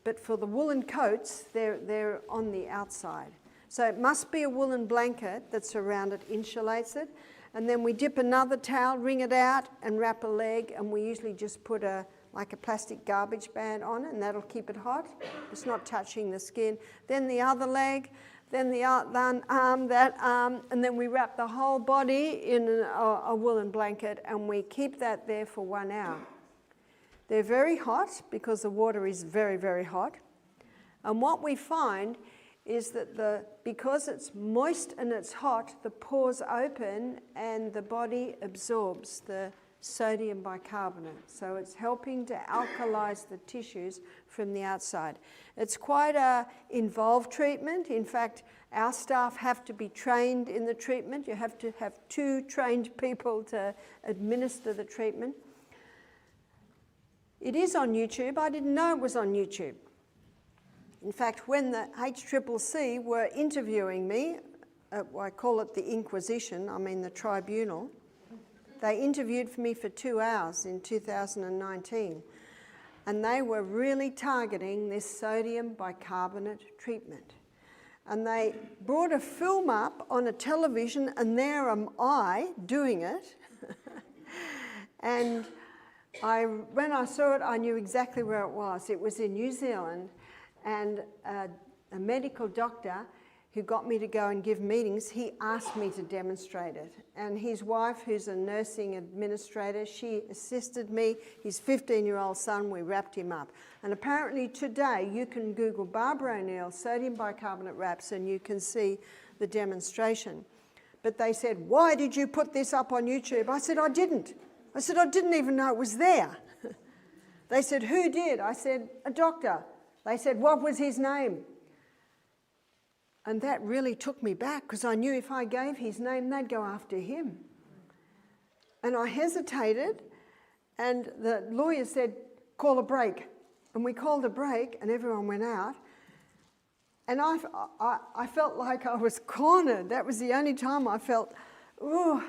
But for the woolen coats, they're on the outside. So it must be a woolen blanket that's around it, insulates it. And then we dip another towel, wring it out, and wrap a leg. And we usually just put like a plastic garbage bag on it, and that'll keep it hot. It's not touching the skin. Then the other leg, then the arm, that arm, and then we wrap the whole body in a woolen blanket, and we keep that there for 1 hour. They're very hot because the water is very, very hot. And what we find is that because it's moist and it's hot, the pores open and the body absorbs the sodium bicarbonate. So it's helping to alkalize the tissues from the outside. It's quite an involved treatment. In fact, our staff have to be trained in the treatment. You have to have 2 trained people to administer the treatment. It is on YouTube. I didn't know it was on YouTube. In fact, when the HCCC were interviewing me, I call it the Inquisition, I mean the tribunal, they interviewed me for 2 hours in 2019, and they were really targeting this sodium bicarbonate treatment. And they brought a film up on a television, and there am I doing it. And when I saw it, I knew exactly where it was. It was in New Zealand. And a medical doctor who got me to go and give meetings, he asked me to demonstrate it. And his wife, who's a nursing administrator, she assisted me. His 15-year-old son, we wrapped him up. And apparently today, you can Google Barbara O'Neill sodium bicarbonate wraps, and you can see the demonstration. But they said, why did you put this up on YouTube? I said, I didn't. I said, I didn't even know it was there. They said, who did? I said, a doctor. They said, what was his name? And that really took me back, because I knew if I gave his name, they'd go after him. And I hesitated, and the lawyer said, call a break. And we called a break, and everyone went out. And I felt like I was cornered. That was the only time I felt, ooh.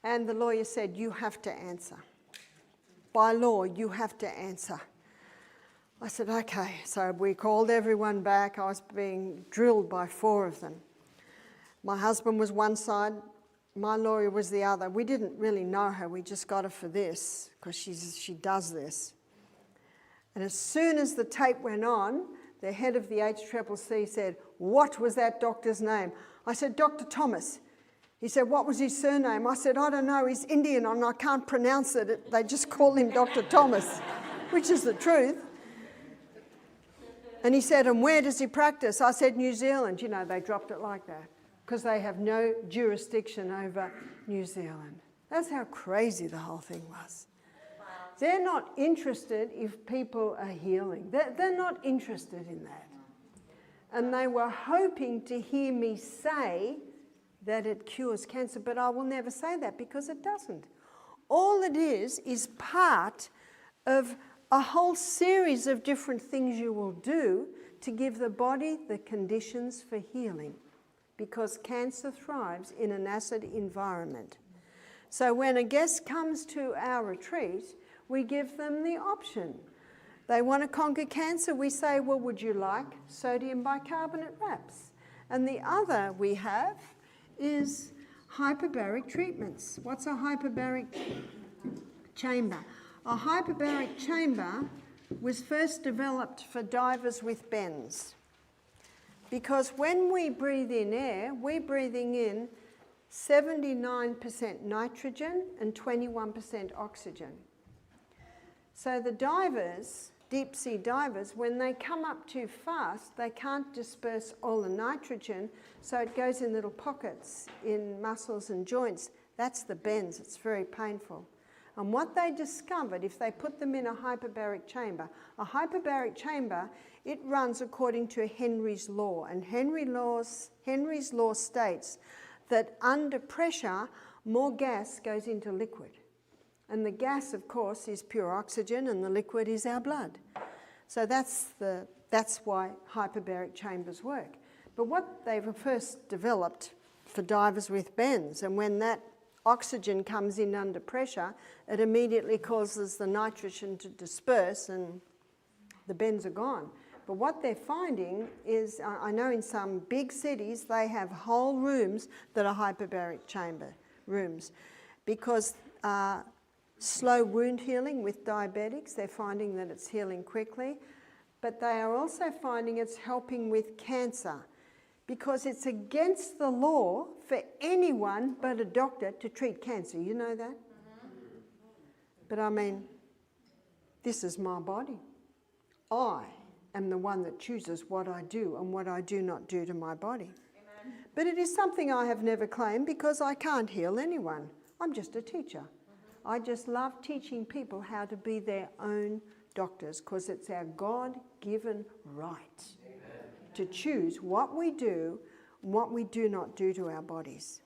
And the lawyer said, you have to answer. By law, you have to answer. I said, okay. So we called everyone back. I was being drilled by 4 of them. My husband was one side, my lawyer was the other. We didn't really know her. We just got her for this because she does this. And as soon as the tape went on, the head of the HCCC said, "What was that doctor's name?" I said, "Dr. Thomas." He said, "What was his surname?" I said, "I don't know. He's Indian and I can't pronounce it. They just call him Dr. Thomas," which is the truth. And he said, "And where does he practice?" I said, "New Zealand." You know, they dropped it like that because they have no jurisdiction over New Zealand. That's how crazy the whole thing was. They're not interested if people are healing. They're not interested in that. And they were hoping to hear me say that it cures cancer, but I will never say that because it doesn't. All it is part of a whole series of different things you will do to give the body the conditions for healing, because cancer thrives in an acid environment. So when a guest comes to our retreat, we give them the option. They want to conquer cancer, we say, well, would you like sodium bicarbonate wraps? And the other we have is hyperbaric treatments. What's a hyperbaric chamber? A hyperbaric chamber was first developed for divers with bends. Because when we breathe in air, we're breathing in 79% nitrogen and 21% oxygen. So the divers, deep sea divers, when they come up too fast, they can't disperse all the nitrogen, so it goes in little pockets in muscles and joints. That's the bends. It's very painful. And what they discovered, if they put them in a hyperbaric chamber, it runs according to Henry's law. And Henry's law states that under pressure, more gas goes into liquid. And the gas, of course, is pure oxygen, and the liquid is our blood. So that's why hyperbaric chambers work. But what they were first developed for divers with bends, and when that oxygen comes in under pressure, it immediately causes the nitrogen to disperse and the bends are gone. But what they're finding is, I know in some big cities, they have whole rooms that are hyperbaric chamber rooms, because slow wound healing with diabetics, they're finding that it's healing quickly, but they are also finding it's helping with cancer, because it's against the law for anyone but a doctor to treat cancer. You know that? But I mean, this is my body. I am the one that chooses what I do and what I do not do to my body. Amen. But it is something I have never claimed, because I can't heal anyone. I'm just a teacher. I just love teaching people how to be their own doctors, because it's our God-given right to choose what we do and what we do not do to our bodies.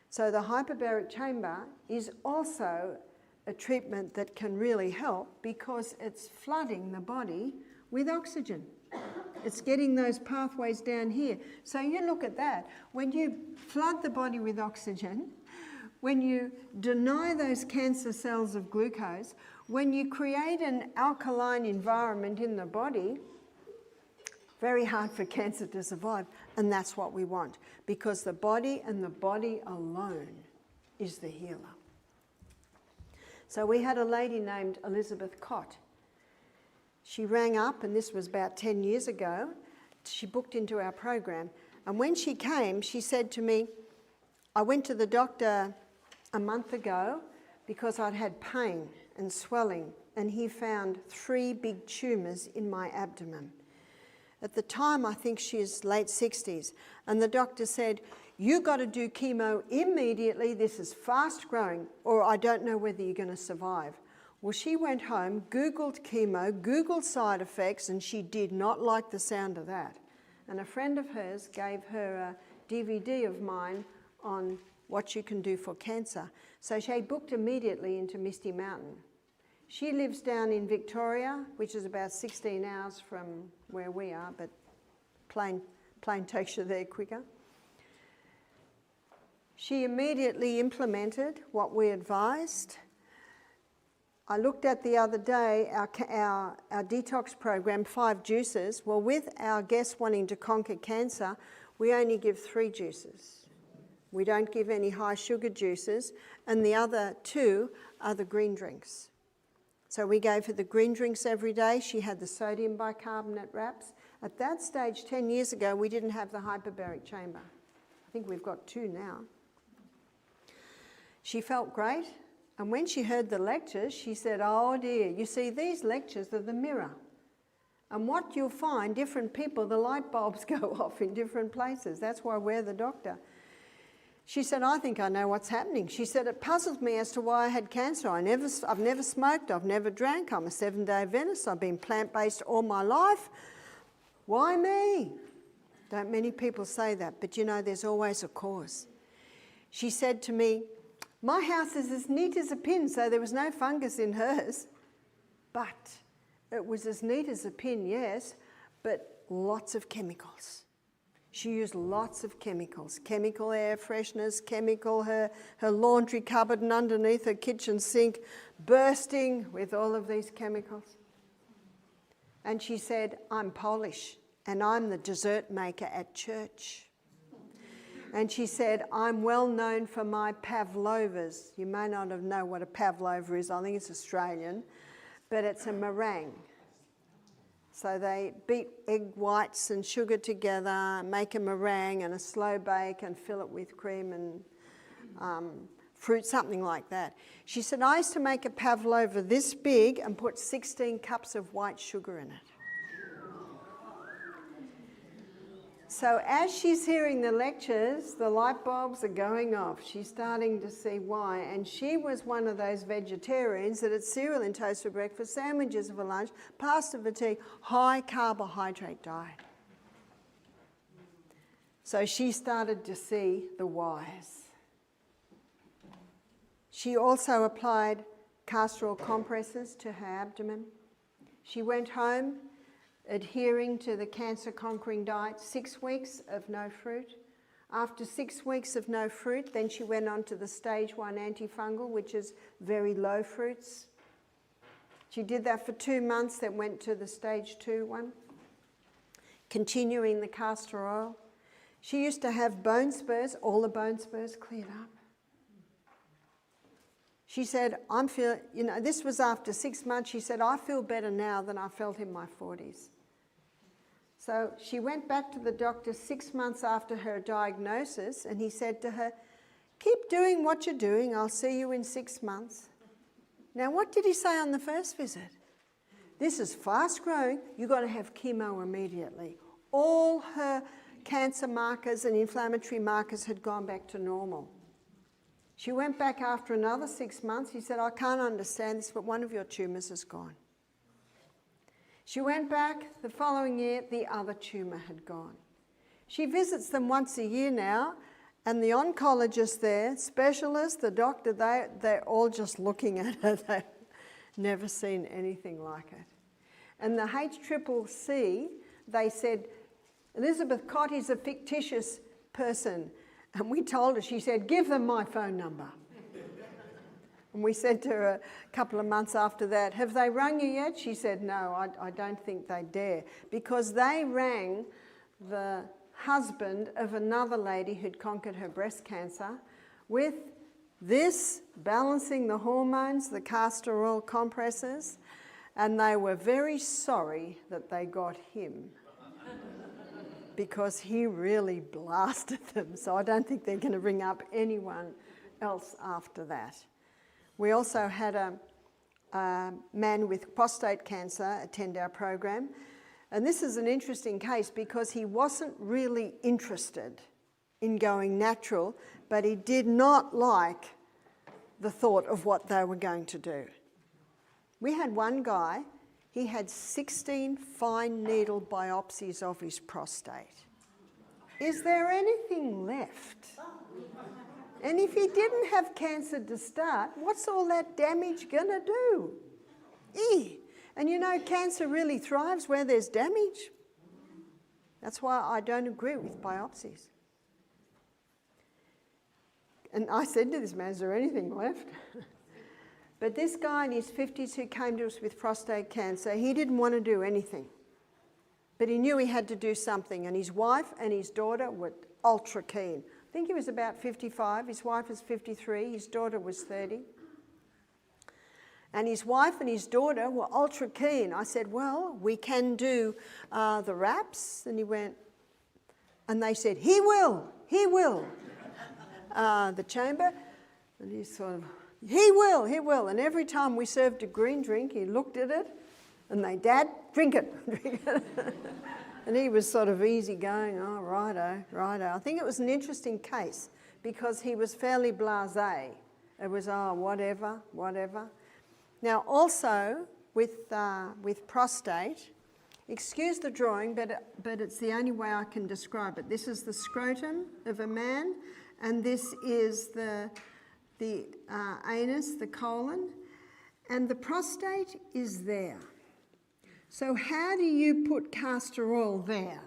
So the hyperbaric chamber is also a treatment that can really help, because it's flooding the body with oxygen. It's getting those pathways down here. So you look at that. When you flood the body with oxygen, when you deny those cancer cells of glucose, when you create an alkaline environment in the body, very hard for cancer to survive. And that's what we want, because the body and the body alone is the healer. So we had a lady named Elizabeth Cott. She rang up, and this was about 10 years ago. She booked into our program. And when she came, she said to me, I went to the doctor a month ago because I'd had pain and swelling, and he found 3 big tumours in my abdomen. At the time, I think she's late 60s, and the doctor said, you got to do chemo immediately, this is fast growing, or I don't know whether you're going to survive. Well, she went home, Googled chemo, Googled side effects, and she did not like the sound of that. And a friend of hers gave her a DVD of mine on what you can do for cancer. So she booked immediately into Misty Mountain. She lives down in Victoria, which is about 16 hours from where we are, but plane takes you there quicker. She immediately implemented what we advised. I looked at the other day our detox program, 5 juices. Well, with our guests wanting to conquer cancer, we only give 3 juices. We don't give any high sugar juices, and the other 2 are the green drinks. So we gave her the green drinks every day. She had the sodium bicarbonate wraps. At that stage, 10 years ago, we didn't have the hyperbaric chamber. I think we've got 2 now. She felt great, and when she heard the lectures, she said, oh dear, you see, these lectures are the mirror. And what you'll find, different people, the light bulbs go off in different places. That's why we're the doctor. She said, I think I know what's happening. She said, it puzzles me as to why I had cancer. I've never smoked, I've never drank, I'm a 7-day Adventist, I've been plant-based all my life. Why me? Don't many people say that, but you know, there's always a cause. She said to me, my house is as neat as a pin, so there was no fungus in hers. But it was as neat as a pin, yes, but lots of chemicals. She used lots of chemicals, chemical air fresheners, chemical, her laundry cupboard and underneath her kitchen sink bursting with all of these chemicals. And she said, I'm Polish and I'm the dessert maker at church. And she said, I'm well known for my pavlovas. You may not know what a pavlova is, I think it's Australian, but it's a meringue. So they beat egg whites and sugar together, make a meringue and a slow bake and fill it with cream and fruit, something like that. She said, I used to make a pavlova this big and put 16 cups of white sugar in it. So as she's hearing the lectures, the light bulbs are going off. She's starting to see why. And she was one of those vegetarians that had cereal and toast for breakfast, sandwiches for lunch, pasta for tea, high carbohydrate diet. So she started to see the whys. She also applied castor oil compresses to her abdomen. She went home adhering to the cancer-conquering diet, 6 weeks of no fruit. After 6 weeks of no fruit, then she went on to the stage 1 antifungal, which is very low fruits. She did that for 2 months, then went to the stage 2 one, continuing the castor oil. She used to have bone spurs, all the bone spurs cleared up. She said, this was after 6 months, she said, I feel better now than I felt in my 40s. So she went back to the doctor 6 months after her diagnosis, and he said to her, keep doing what you're doing, I'll see you in 6 months. Now, what did he say on the first visit? This is fast growing, you've got to have chemo immediately. All her cancer markers and inflammatory markers had gone back to normal. She went back after another 6 months. He said, I can't understand this, but one of your tumours is gone. She went back the following year, the other tumour had gone. She visits them once a year now, and the oncologist there, specialist, the doctor, they're all just looking at her. They've never seen anything like it. And the HCCC, they said, Elizabeth Cotty's a fictitious person. And we told her, she said, give them my phone number. And we said to her a couple of months after that, have they rung you yet? She said, no, I don't think they dare. Because they rang the husband of another lady who'd conquered her breast cancer with this, balancing the hormones, the castor oil compresses, and they were very sorry that they got him. Because he really blasted them. So I don't think they're going to ring up anyone else after that. We also had a man with prostate cancer attend our program. And this is an interesting case because he wasn't really interested in going natural, but he did not like the thought of what they were going to do. We had one guy, he had 16 fine needle biopsies of his prostate. Is there anything left? And if he didn't have cancer to start, what's all that damage going to do? And you know, cancer really thrives where there's damage. That's why I don't agree with biopsies. And I said to this man, is there anything left? But this guy in his 50s who came to us with prostate cancer, he didn't want to do anything. But he knew he had to do something, and his wife and his daughter were ultra keen. I think he was about 55, his wife was 53, his daughter was 30. And his wife and his daughter were ultra keen. I said, well, we can do the wraps. And he went, and they said, he will. The chamber, and he sort of, he will. And every time we served a green drink, he looked at it, and they, Dad, drink it. And he was sort of easy going, oh, righto. I think it was an interesting case because he was fairly blasé. It was, oh, whatever. Now, also with prostate, excuse the drawing, but it's the only way I can describe it. This is the scrotum of a man, and this is the anus, the colon, and the prostate is there. So how do you put castor oil there?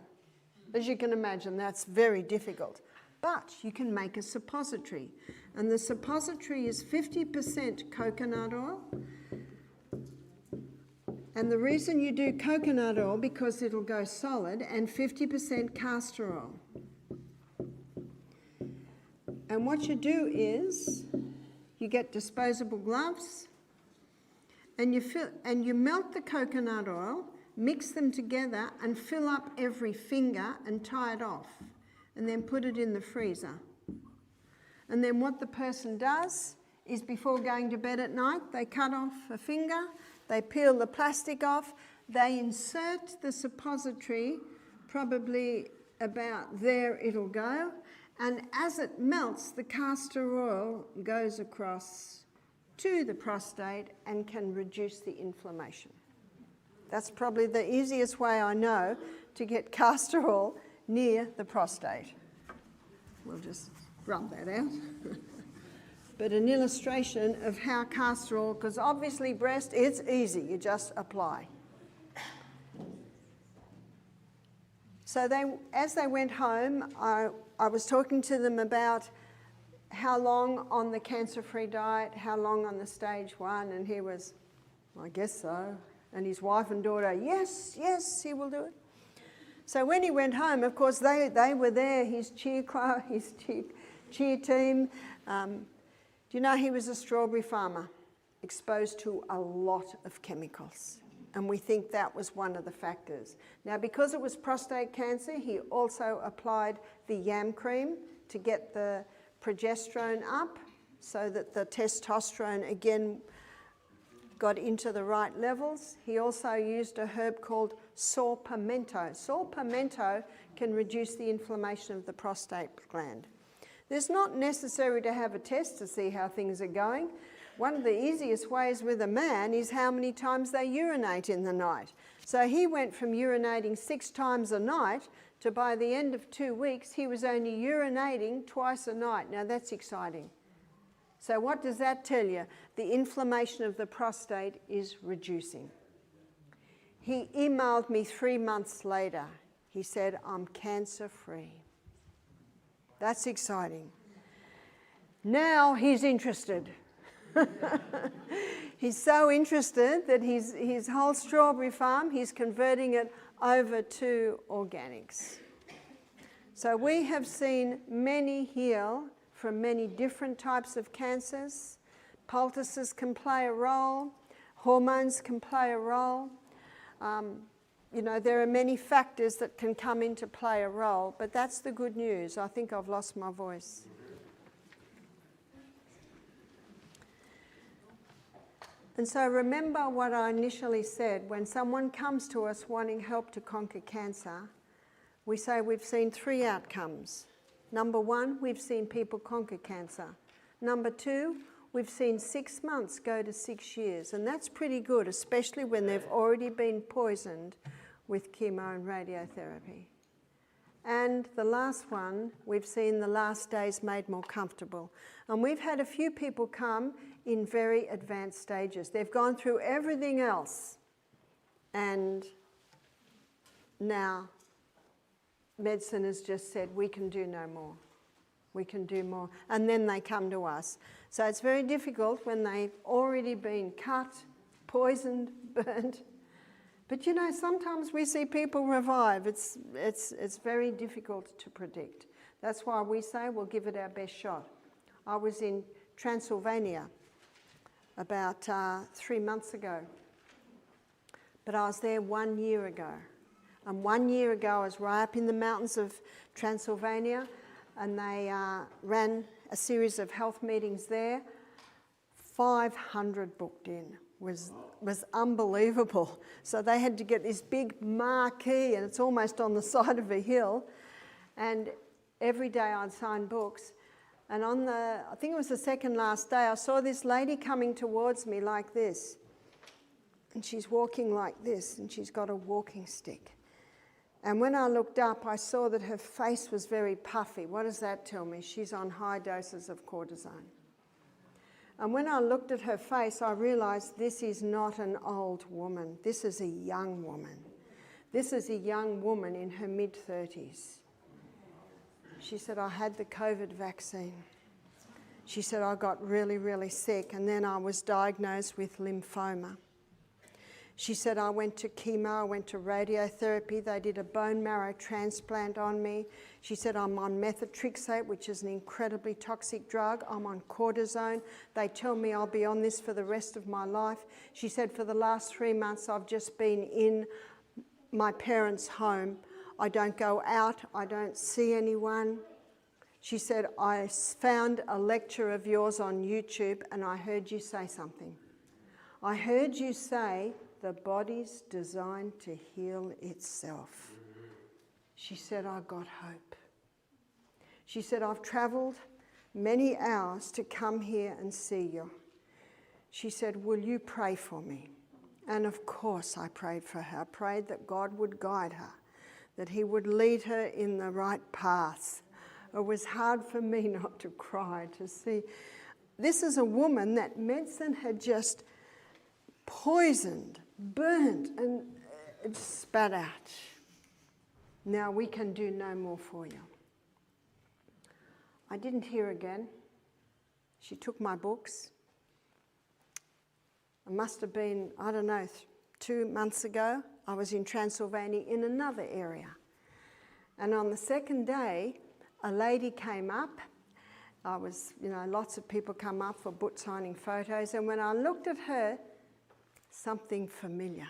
As you can imagine, that's very difficult. But you can make a suppository, and the suppository is 50% coconut oil. And the reason you do coconut oil, because it'll go solid, and 50% castor oil. And what you do is you get disposable gloves, and you melt the coconut oil, mix them together, and fill up every finger and tie it off, and then put it in the freezer. And then what the person does is before going to bed at night, they cut off a finger, they peel the plastic off, they insert the suppository, probably about there it'll go, and as it melts, the castor oil goes across to the prostate and can reduce the inflammation. That's probably the easiest way I know to get castor oil near the prostate. We'll just rub that out. But an illustration of how castor oil, because obviously breast, it's easy, you just apply. So as they went home, I was talking to them about how long on the cancer-free diet, how long on the stage 1, and he was, I guess so. And his wife and daughter, yes, he will do it. So when he went home, of course, they were there, his cheer club, his cheer team. Do you know he was a strawberry farmer, exposed to a lot of chemicals? And we think that was one of the factors. Now, because it was prostate cancer, he also applied the yam cream to get the progesterone up so that the testosterone again got into the right levels. He also used a herb called saw pimento. Saw pimento can reduce the inflammation of the prostate gland. It's not necessary to have a test to see how things are going. One of the easiest ways with a man is how many times they urinate in the night. So he went from urinating 6 times a night to by the end of 2 weeks, he was only urinating twice a night. Now that's exciting. So what does that tell you? The inflammation of the prostate is reducing. He emailed me 3 months later. He said, I'm cancer-free. That's exciting. Now he's interested. He's so interested that his whole strawberry farm, he's converting it over to organics. So we have seen many heal from many different types of cancers. Poultices can play a role. Hormones can play a role. There are many factors that can come into play a role, but that's the good news. I think I've lost my voice. And so remember what I initially said. When someone comes to us wanting help to conquer cancer, we say we've seen 3 outcomes. Number 1, we've seen people conquer cancer. Number 2, we've seen 6 months go to 6 years. And that's pretty good, especially when they've already been poisoned with chemo and radiotherapy. And the last one, we've seen the last days made more comfortable. And we've had a few people come in very advanced stages. They've gone through everything else. And now medicine has just said, we can do no more. We can do more. And then they come to us. So it's very difficult when they've already been cut, poisoned, burnt. But you know, sometimes we see people revive. It's very difficult to predict. That's why we say we'll give it our best shot. I was in Transylvania about 3 months ago. But I was there 1 year ago. And 1 year ago I was right up in the mountains of Transylvania, and they ran a series of health meetings there. 500 booked in. Was unbelievable. So they had to get this big marquee, and it's almost on the side of a hill. And every day I'd sign books. And on I think it was the second last day, I saw this lady coming towards me like this. And she's walking like this, and she's got a walking stick. And when I looked up, I saw that her face was very puffy. What does that tell me? She's on high doses of cortisone. And when I looked at her face, I realised this is not an old woman. This is a young woman. This is a young woman in her mid-30s. She said, I had the COVID vaccine. She said, I got really, really sick, and then I was diagnosed with lymphoma. She said, I went to chemo, I went to radiotherapy, they did a bone marrow transplant on me. She said, I'm on methotrexate, which is an incredibly toxic drug. I'm on cortisone. They tell me I'll be on this for the rest of my life. She said, for the last 3 months, I've just been in my parents' home. I don't go out, I don't see anyone. She said, I found a lecture of yours on YouTube and I heard you say something. I heard you say, the body's designed to heal itself. She said, I got hope. She said, I've travelled many hours to come here and see you. She said, will you pray for me? And of course I prayed for her. I prayed that God would guide her, that he would lead her in the right path. It was hard for me not to cry, to see. This is a woman that medicine had just poisoned, burnt, and it spat out. Now we can do no more for you. I didn't hear again. She took my books. It must have been, I don't know, 2 months ago. I was in Transylvania in another area. And on the second day, a lady came up. Lots of people come up for book signing photos. And when I looked at her, something familiar.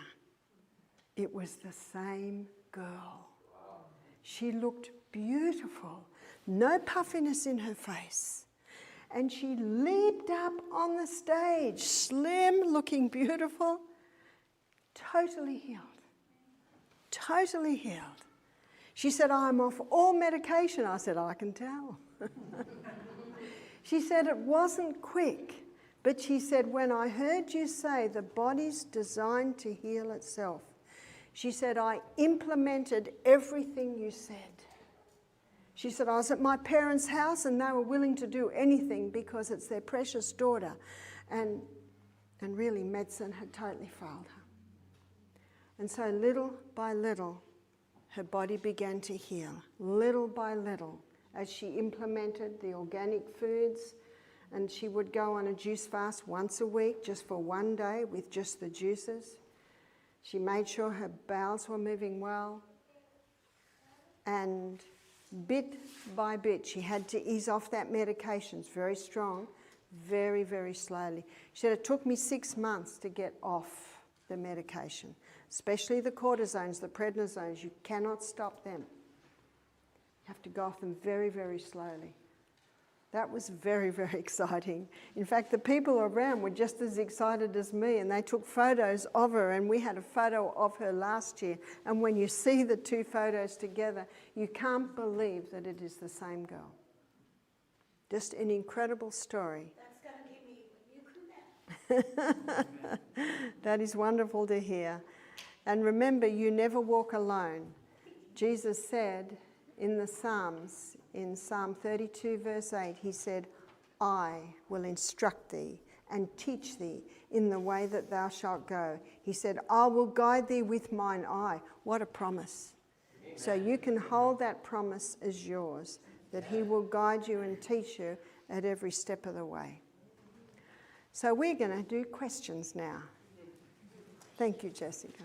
It was the same girl. She looked beautiful. No puffiness in her face. And she leaped up on the stage, slim, looking beautiful, totally healed. Totally healed. She said, I'm off all medication. I said, I can tell. She said it wasn't quick, but she said, when I heard you say the body's designed to heal itself, she said, I implemented everything you said. She said, I was at my parents' house and they were willing to do anything because it's their precious daughter. And really, medicine had totally failed her. And so little by little, her body began to heal. Little by little, as she implemented the organic foods, and she would go on a juice fast once a week, just for 1 day with just the juices. She made sure her bowels were moving well. And bit by bit, she had to ease off that medication. It's very strong, very, very slowly. She said, it took me 6 months to get off the medication, especially the cortisones, the prednisones. You cannot stop them. You have to go off them very, very slowly. That was very, very exciting. In fact, the people around were just as excited as me, and they took photos of her, and we had a photo of her last year. And when you see the two photos together, you can't believe that it is the same girl. Just an incredible story. That's going to give me, you come back. That is wonderful to hear. And remember, you never walk alone. Jesus said in the Psalms, in Psalm 32 verse 8, he said, I will instruct thee and teach thee in the way that thou shalt go. He said, I will guide thee with mine eye. What a promise. Amen. So you can hold that promise as yours. that he will guide you and teach you at every step of the way. So we're going to do questions now. Thank you, Jessica.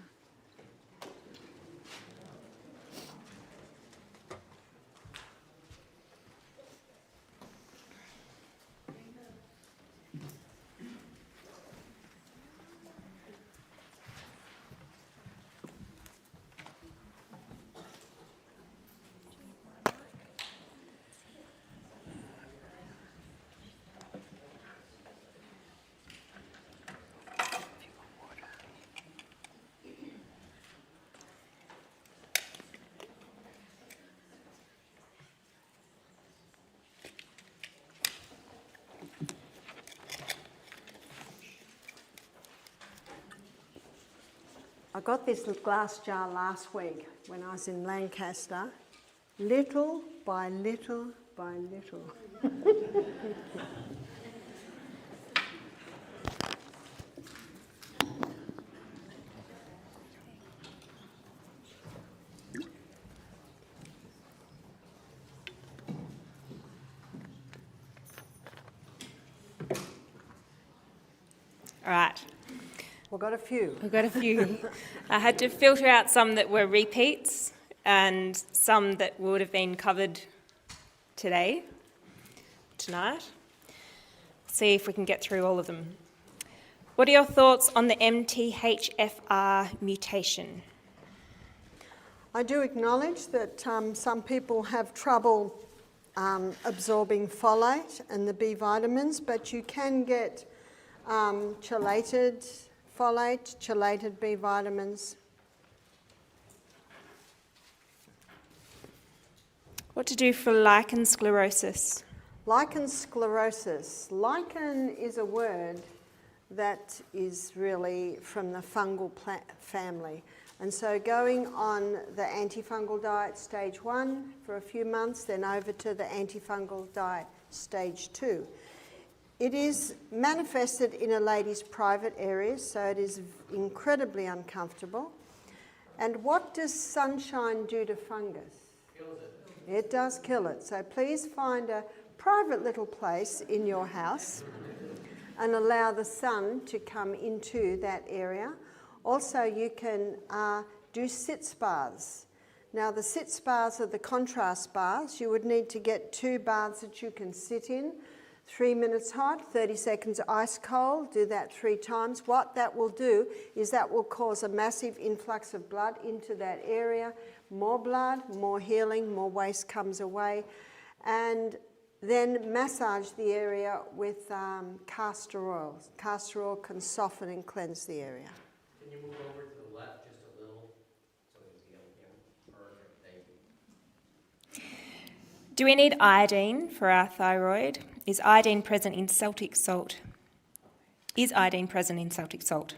I got this little glass jar last week when I was in Lancaster, little by little by little. All right, We've got a few. we've got a few. I had to filter out some that were repeats and some that would have been covered tonight. See if we can get through all of them. What are your thoughts on the MTHFR mutation? I do acknowledge that some people have trouble absorbing folate and the B vitamins, but you can get chelated folate, chelated B vitamins. What to do for lichen sclerosis? Lichen sclerosis. Lichen is a word that is really from the fungal family. And so going on the antifungal diet stage 1 for a few months, then over to the antifungal diet stage 2. It is manifested in a lady's private areas, so it is incredibly uncomfortable. And what does sunshine do to fungus? Kills it. It does kill it. So please find a private little place in your house and allow the sun to come into that area. Also, you can do sitz baths. Now, the sitz baths are the contrast baths. You would need to get 2 baths that you can sit in. 3 minutes hot, 30 seconds ice cold. Do that 3 times. What that will do is that will cause a massive influx of blood into that area. More blood, more healing, more waste comes away. And then massage the area with castor oil. Castor oil can soften and cleanse the area. Can you move over to the left just a little so we can see everything? Perfect, thank you. Do we need iodine for our thyroid? Is iodine present in Celtic salt? Is iodine present in Celtic salt?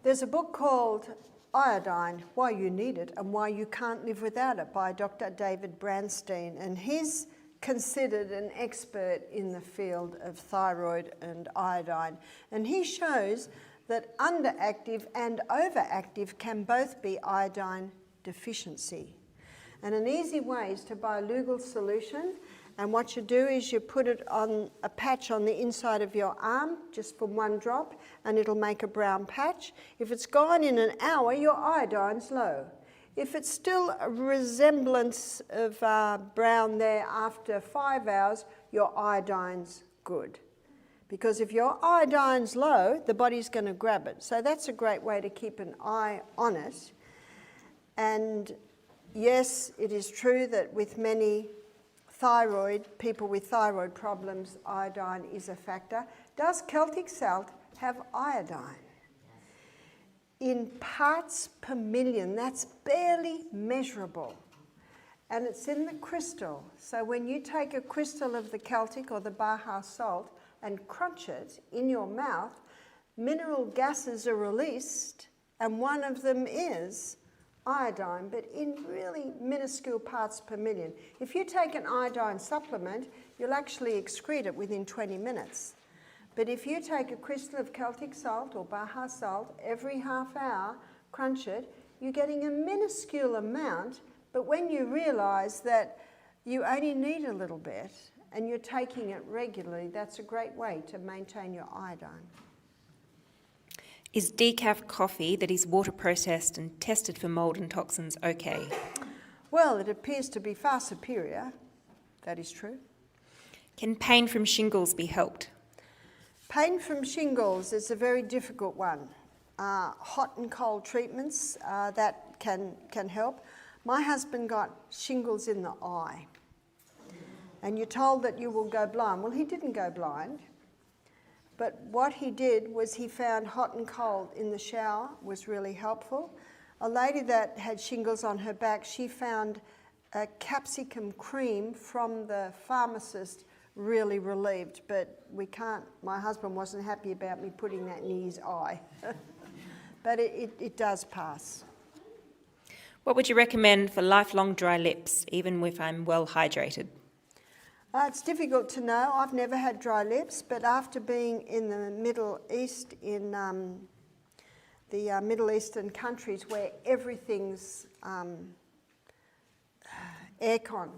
There's a book called Iodine, Why You Need It and Why You Can't Live Without It by Dr. David Branstein, and he's considered an expert in the field of thyroid and iodine. And he shows that underactive and overactive can both be iodine deficiency. And an easy way is to buy Lugol solution, and what you do is you put it on a patch on the inside of your arm, just for 1 drop, and it'll make a brown patch. If it's gone in an hour, your iodine's low. If it's still a resemblance of brown there after 5 hours, your iodine's good. Because if your iodine's low, the body's going to grab it. So that's a great way to keep an eye on it. And yes, it is true that with many people with thyroid problems, iodine is a factor. Does Celtic salt have iodine? In parts per million, that's barely measurable. And it's in the crystal. So when you take a crystal of the Celtic or the Baja salt and crunch it in your mouth, mineral gases are released, and one of them is iodine, but in really minuscule parts per million. If you take an iodine supplement, you'll actually excrete it within 20 minutes. But if you take a crystal of Celtic salt or Baja salt every half hour, crunch it, you're getting a minuscule amount, but when you realise that you only need a little bit and you're taking it regularly, that's a great way to maintain your iodine. Is decaf coffee that is water processed and tested for mould and toxins okay? Well, it appears to be far superior. That is true. Can pain from shingles be helped? Pain from shingles is a very difficult one. Hot and cold treatments, that can help. My husband got shingles in the eye. And you're told that you will go blind. Well, he didn't go blind. But what he did was he found hot and cold in the shower was really helpful. A lady that had shingles on her back, she found a capsicum cream from the pharmacist really relieved, but my husband wasn't happy about me putting that in his eye. But it does pass. What would you recommend for lifelong dry lips, even if I'm well hydrated? It's difficult to know. I've never had dry lips, but after being in the Middle East, in the Middle Eastern countries where everything's aircon,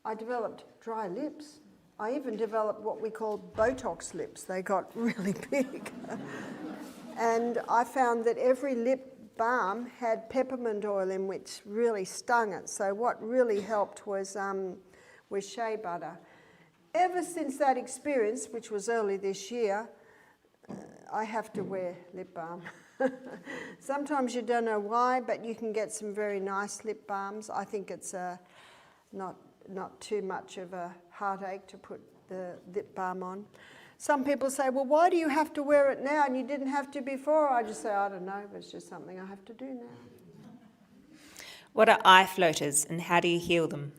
I developed dry lips. I even developed what we call Botox lips. They got really big. And I found that every lip balm had peppermint oil in, which really stung it. So what really helped was shea butter. Ever since that experience, which was early this year, I have to wear lip balm. Sometimes you don't know why, but you can get some very nice lip balms. I think it's not too much of a heartache to put the lip balm on. Some people say, well, why do you have to wear it now and you didn't have to before? I just say, I don't know, but it's just something I have to do now. What are eye floaters and how do you heal them?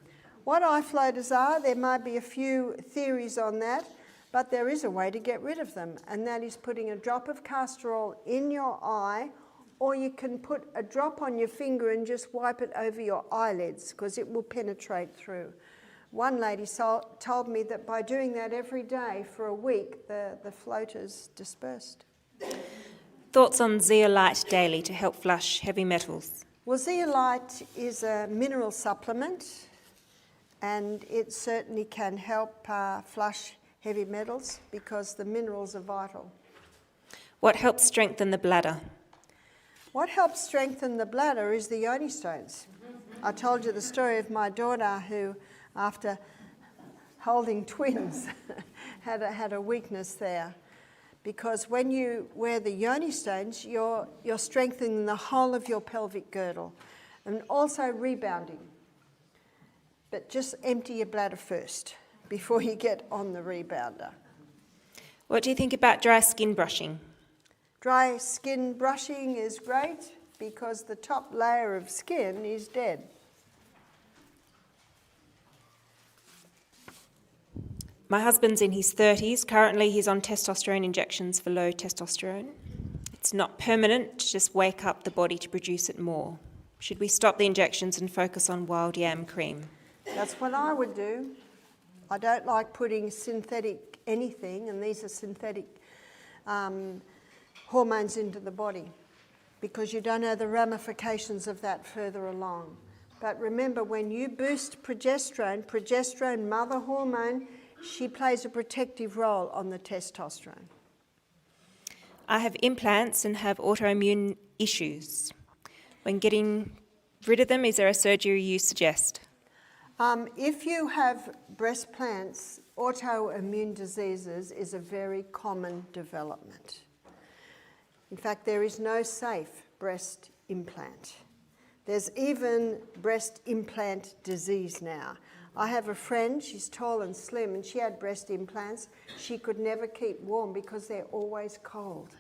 What eye floaters are, there might be a few theories on that, but there is a way to get rid of them, and that is putting a drop of castor oil in your eye, or you can put a drop on your finger and just wipe it over your eyelids because it will penetrate through. One lady told me that by doing that every day for a week, the floaters dispersed. Thoughts on zeolite daily to help flush heavy metals? Well, zeolite is a mineral supplement, and it certainly can help flush heavy metals because the minerals are vital. What helps strengthen the bladder? What helps strengthen the bladder is the yoni stones. I told you the story of my daughter who, after holding twins, had a weakness there. Because when you wear the yoni stones, you're strengthening the whole of your pelvic girdle and also rebounding. But just empty your bladder first before you get on the rebounder. What do you think about dry skin brushing? Dry skin brushing is great because the top layer of skin is dead. My husband's in his 30s. Currently, he's on testosterone injections for low testosterone. It's not permanent, just wake up the body to produce it more. Should we stop the injections and focus on wild yam cream? That's what I would do. I don't like putting synthetic anything, and these are synthetic hormones into the body because you don't know the ramifications of that further along. But remember, when you boost progesterone, mother hormone, she plays a protective role on the testosterone. I have implants and have autoimmune issues. When getting rid of them, is there a surgery you suggest? If you have breast plants, autoimmune diseases is a very common development. In fact, there is no safe breast implant. There's even breast implant disease now. I have a friend, she's tall and slim, and she had breast implants. She could never keep warm because they're always cold.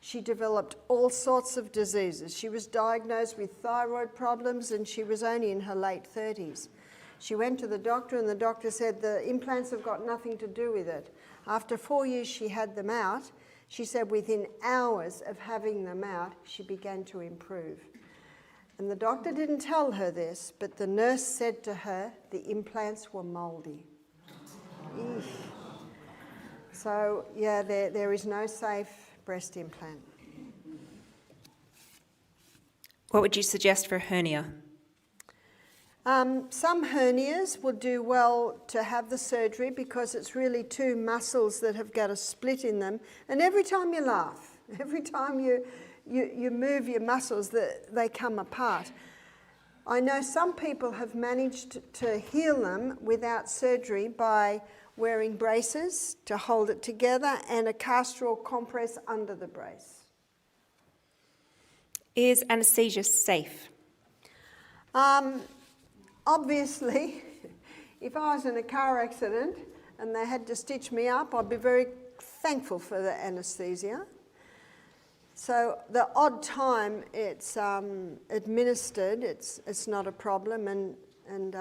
She developed all sorts of diseases. She was diagnosed with thyroid problems and she was only in her late 30s. She went to the doctor and the doctor said the implants have got nothing to do with it. After 4 years she had them out. She said within hours of having them out, she began to improve. And the doctor didn't tell her this, but the nurse said to her the implants were mouldy. Eesh. So, yeah, there is no safe breast implant. What would you suggest for hernia? Some hernias would do well to have the surgery because it's really two muscles that have got a split in them. And every time you laugh, every time you move your muscles, they come apart. I know some people have managed to heal them without surgery by wearing braces to hold it together and a castor oil compress under the brace. Is anaesthesia safe? Obviously, if I was in a car accident and they had to stitch me up, I'd be very thankful for the anaesthesia. So the odd time it's administered, it's not a problem, and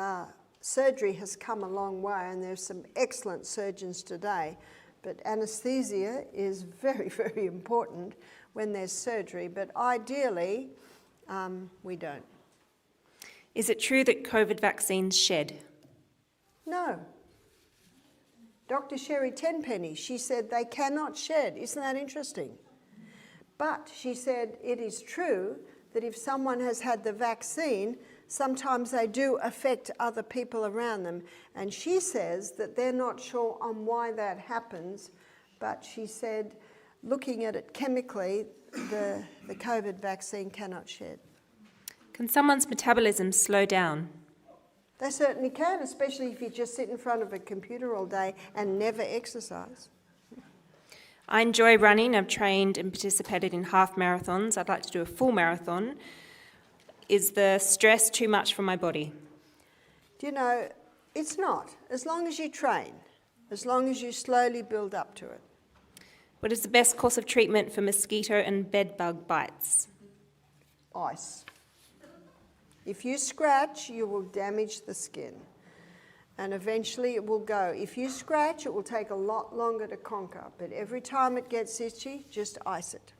surgery has come a long way, and there's some excellent surgeons today. But anaesthesia is very, very important when there's surgery, but ideally we don't. Is it true that COVID vaccines shed? No. Dr. Sherry Tenpenny, she said they cannot shed. Isn't that interesting? But she said it is true that if someone has had the vaccine, sometimes they do affect other people around them. And she says that they're not sure on why that happens, but she said, looking at it chemically, the COVID vaccine cannot shed. Can someone's metabolism slow down? They certainly can, especially if you just sit in front of a computer all day and never exercise. I enjoy running. I've trained and participated in half marathons. I'd like to do a full marathon. Is the stress too much for my body? Do you know, it's not. As long as you train, as long as you slowly build up to it. What is the best course of treatment for mosquito and bedbug bites? Ice. If you scratch, you will damage the skin, and eventually it will go. If you scratch, it will take a lot longer to conquer, but every time it gets itchy, just ice it.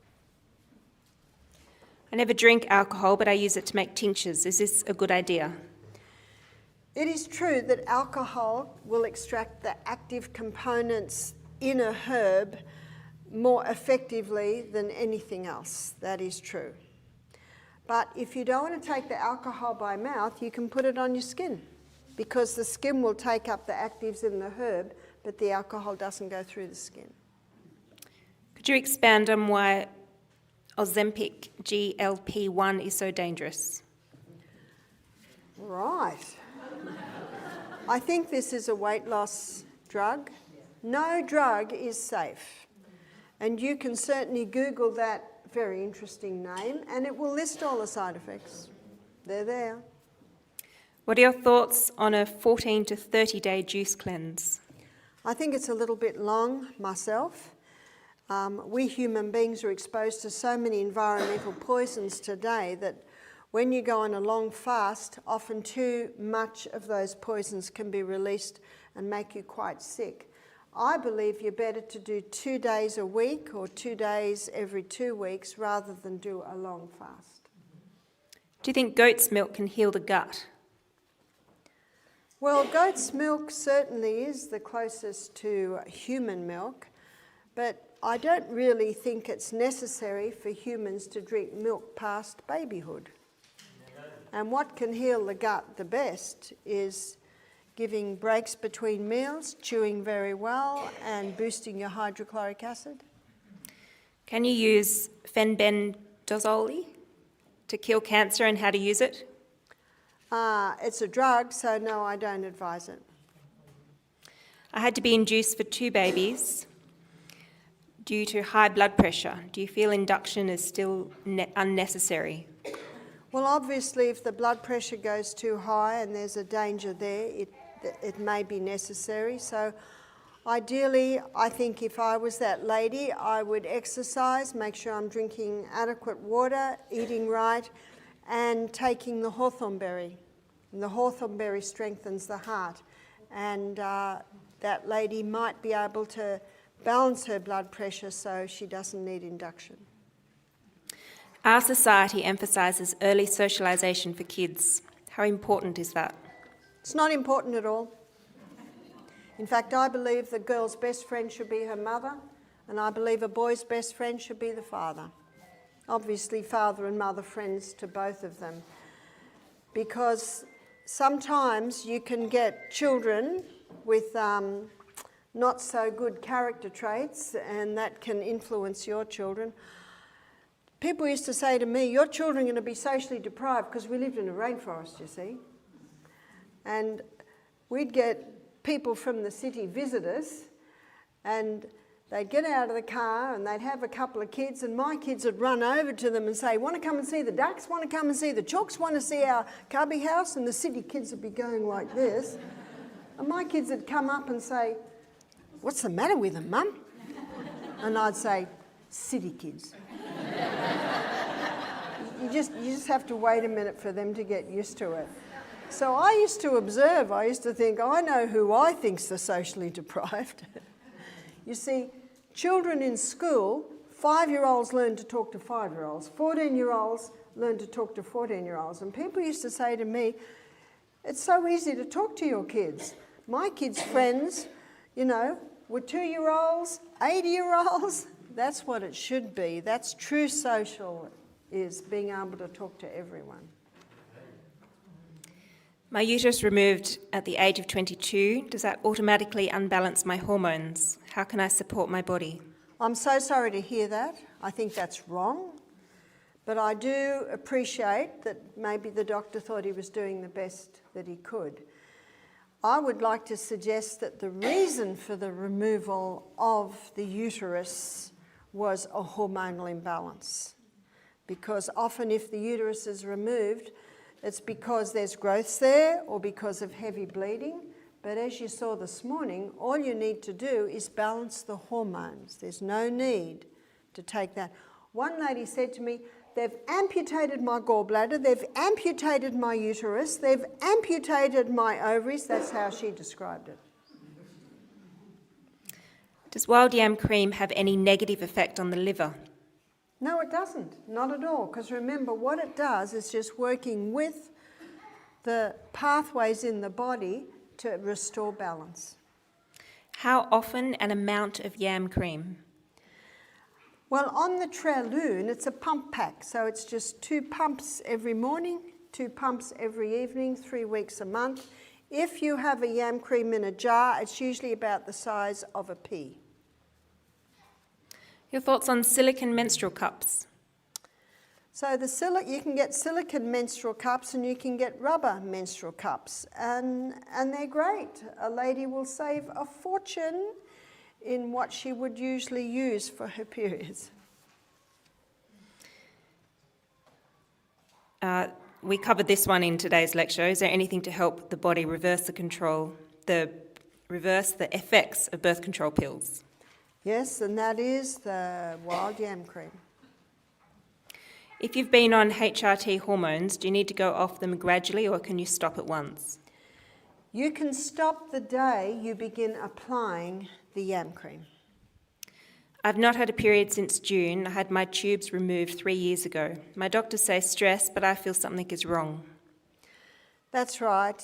I never drink alcohol, but I use it to make tinctures. Is this a good idea? It is true that alcohol will extract the active components in a herb more effectively than anything else. That is true. But if you don't want to take the alcohol by mouth, you can put it on your skin, because the skin will take up the actives in the herb, but the alcohol doesn't go through the skin. Could you expand on why Ozempic GLP-1 is so dangerous? Right. I think this is a weight loss drug. No drug is safe. And you can certainly Google that very interesting name, and it will list all the side effects. They're there. What are your thoughts on a 14 to 30 day juice cleanse? I think it's a little bit long myself. We human beings are exposed to so many environmental poisons today that when you go on a long fast, often too much of those poisons can be released and make you quite sick. I believe you're better to do 2 days a week or 2 days every 2 weeks rather than do a long fast. Do you think goat's milk can heal the gut? Well, goat's milk certainly is the closest to human milk, but I don't really think it's necessary for humans to drink milk past babyhood. And what can heal the gut the best is giving breaks between meals, chewing very well, and boosting your hydrochloric acid. Can you use fenbendazole to kill cancer, and how to use it? It's a drug, so no, I don't advise it. I had to be induced for 2 babies due to high blood pressure. Do you feel induction is still unnecessary? Well, obviously, if the blood pressure goes too high and there's a danger there, it may be necessary. So ideally, I think if I was that lady, I would exercise, make sure I'm drinking adequate water, eating right, and taking the hawthorn berry. And the hawthorn berry strengthens the heart. And that lady might be able to balance her blood pressure so she doesn't need induction. Our society emphasises early socialisation for kids. How important is that? It's not important at all. In fact, I believe the girl's best friend should be her mother, and I believe a boy's best friend should be the father. Obviously, father and mother friends to both of them. Because sometimes you can get children with not so good character traits, and that can influence your children. People used to say to me, your children are going to be socially deprived, because we lived in a rainforest, you see. And we'd get people from the city visit us, and they'd get out of the car and they'd have a couple of kids, and my kids would run over to them and say, want to come and see the ducks, want to come and see the chooks, want to see our cubby house? And the city kids would be going like this. And my kids would come up and say, what's the matter with them, Mum? And I'd say, city kids. You just have to wait a minute for them to get used to it. So I used to observe. I used to think, I know who I think's the socially deprived. You see, children in school, 5-year-olds learn to talk to 5-year-olds, 14-year-olds learn to talk to 14-year-olds. And people used to say to me, it's so easy to talk to your kids. My kids' friends, you know, were 2-year-olds, 80-year-olds. That's what it should be. That's true social, is being able to talk to everyone. My uterus removed at the age of 22. Does that automatically unbalance my hormones? How can I support my body? I'm so sorry to hear that. I think that's wrong. But I do appreciate that maybe the doctor thought he was doing the best that he could. I would like to suggest that the reason for the removal of the uterus was a hormonal imbalance. Because often if the uterus is removed, it's because there's growths there or because of heavy bleeding. But as you saw this morning, all you need to do is balance the hormones. There's no need to take that. One lady said to me, they've amputated my gallbladder, they've amputated my uterus, they've amputated my ovaries. That's how she described it. Does wild yam cream have any negative effect on the liver? No, it doesn't. Not at all. Because remember, what it does is just working with the pathways in the body to restore balance. How often an amount of yam cream? Well, on the Traloon, it's a pump pack. So it's just 2 pumps every morning, 2 pumps every evening, 3 weeks a month. If you have a yam cream in a jar, it's usually about the size of a pea. Your thoughts on silicone menstrual cups? So you can get silicone menstrual cups and you can get rubber menstrual cups, and they're great. A lady will save a fortune in what she would usually use for her periods. We covered this one in today's lecture. Is there anything to help the body reverse the effects of birth control pills? Yes, and that is the wild yam cream. If you've been on HRT hormones, do you need to go off them gradually or can you stop at once? You can stop the day you begin applying the yam cream. I've not had a period since June. I had my tubes removed 3 years ago. My doctors say stress, but I feel something is wrong. That's right.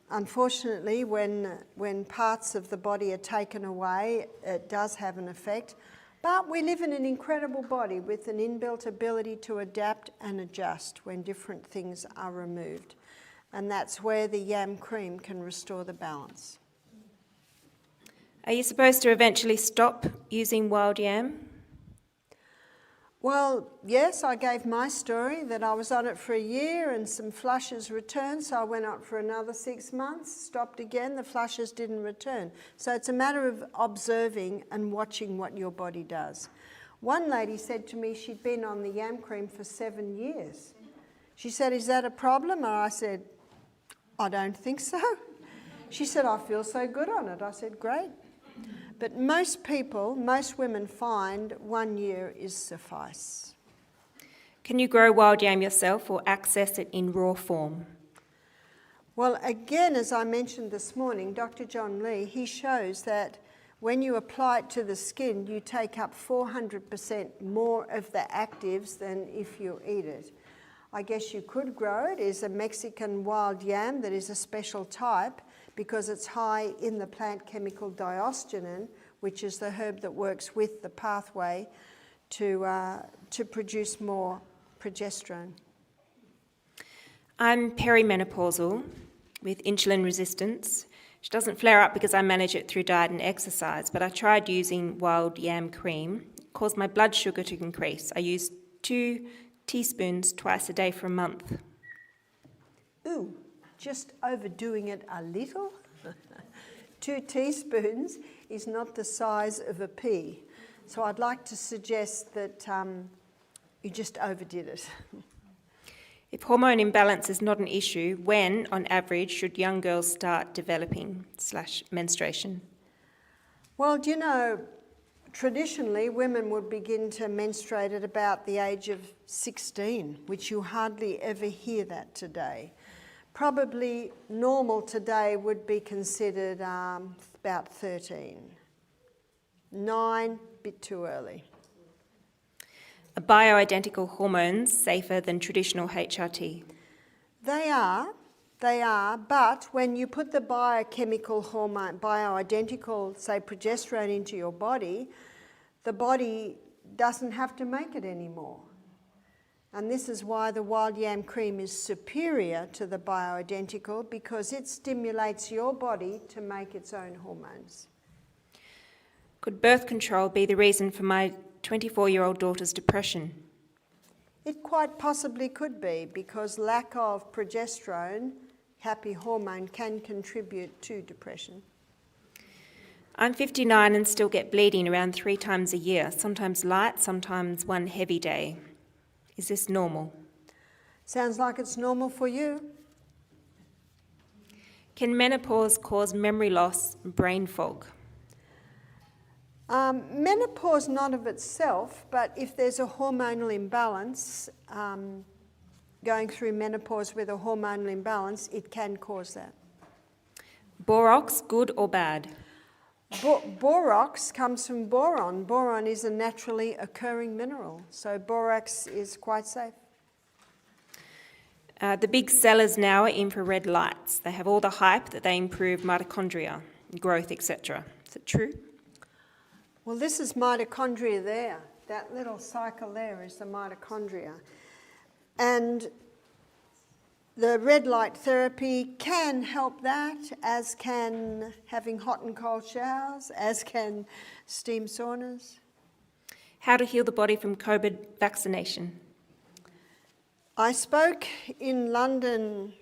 Unfortunately, when parts of the body are taken away, it does have an effect. But we live in an incredible body with an inbuilt ability to adapt and adjust when different things are removed. And that's where the yam cream can restore the balance. Are you supposed to eventually stop using wild yam? Well, yes, I gave my story that I was on it for a year and some flushes returned, so I went on for another 6 months, stopped again, the flushes didn't return. So it's a matter of observing and watching what your body does. One lady said to me she'd been on the yam cream for 7 years. She said, is that a problem? And I said, I don't think so. She said, I feel so good on it. I said, great. But most women find 1 year is suffice. Can you grow wild yam yourself or access it in raw form? Well, again, as I mentioned this morning, Dr. John Lee, he shows that when you apply it to the skin, you take up 400% more of the actives than if you eat it. I guess you could grow it. It's a Mexican wild yam that is a special type because it's high in the plant chemical diosgenin, which is the herb that works with the pathway to produce more progesterone. I'm perimenopausal with insulin resistance. It doesn't flare up because I manage it through diet and exercise, but I tried using wild yam cream. It caused my blood sugar to increase. I used 2 teaspoons twice a day for a month. Ooh, just overdoing it a little. 2 teaspoons is not the size of a pea. So I'd like to suggest that you just overdid it. If hormone imbalance is not an issue, when, on average, should young girls start developing /menstruation? Well, do you know, traditionally women would begin to menstruate at about the age of 16, which you hardly ever hear that today. Probably normal today would be considered about 13. 9, bit too early. Are bioidentical hormones safer than traditional HRT? They are, but when you put the biochemical hormone, bioidentical, say progesterone into your body, the body doesn't have to make it anymore. And this is why the wild yam cream is superior to the bioidentical, because it stimulates your body to make its own hormones. Could birth control be the reason for my 24-year-old daughter's depression? It quite possibly could be, because lack of progesterone, happy hormone, can contribute to depression. I'm 59 and still get bleeding around 3 times a year, sometimes light, sometimes one heavy day. Is this normal? Sounds like it's normal for you. Can menopause cause memory loss and brain fog? Menopause not of itself, but if there's a hormonal imbalance, going through menopause with a hormonal imbalance, it can cause that. Borax, good or bad? Borax comes from boron. Boron is a naturally occurring mineral, so borax is quite safe. The big sellers now are infrared lights. They have all the hype that they improve mitochondria, growth, etc. Is it true? Well, this is mitochondria there. That little cycle there is the mitochondria. And the red light therapy can help that, as can having hot and cold showers, as can steam saunas. How to heal the body from COVID vaccination? I spoke in London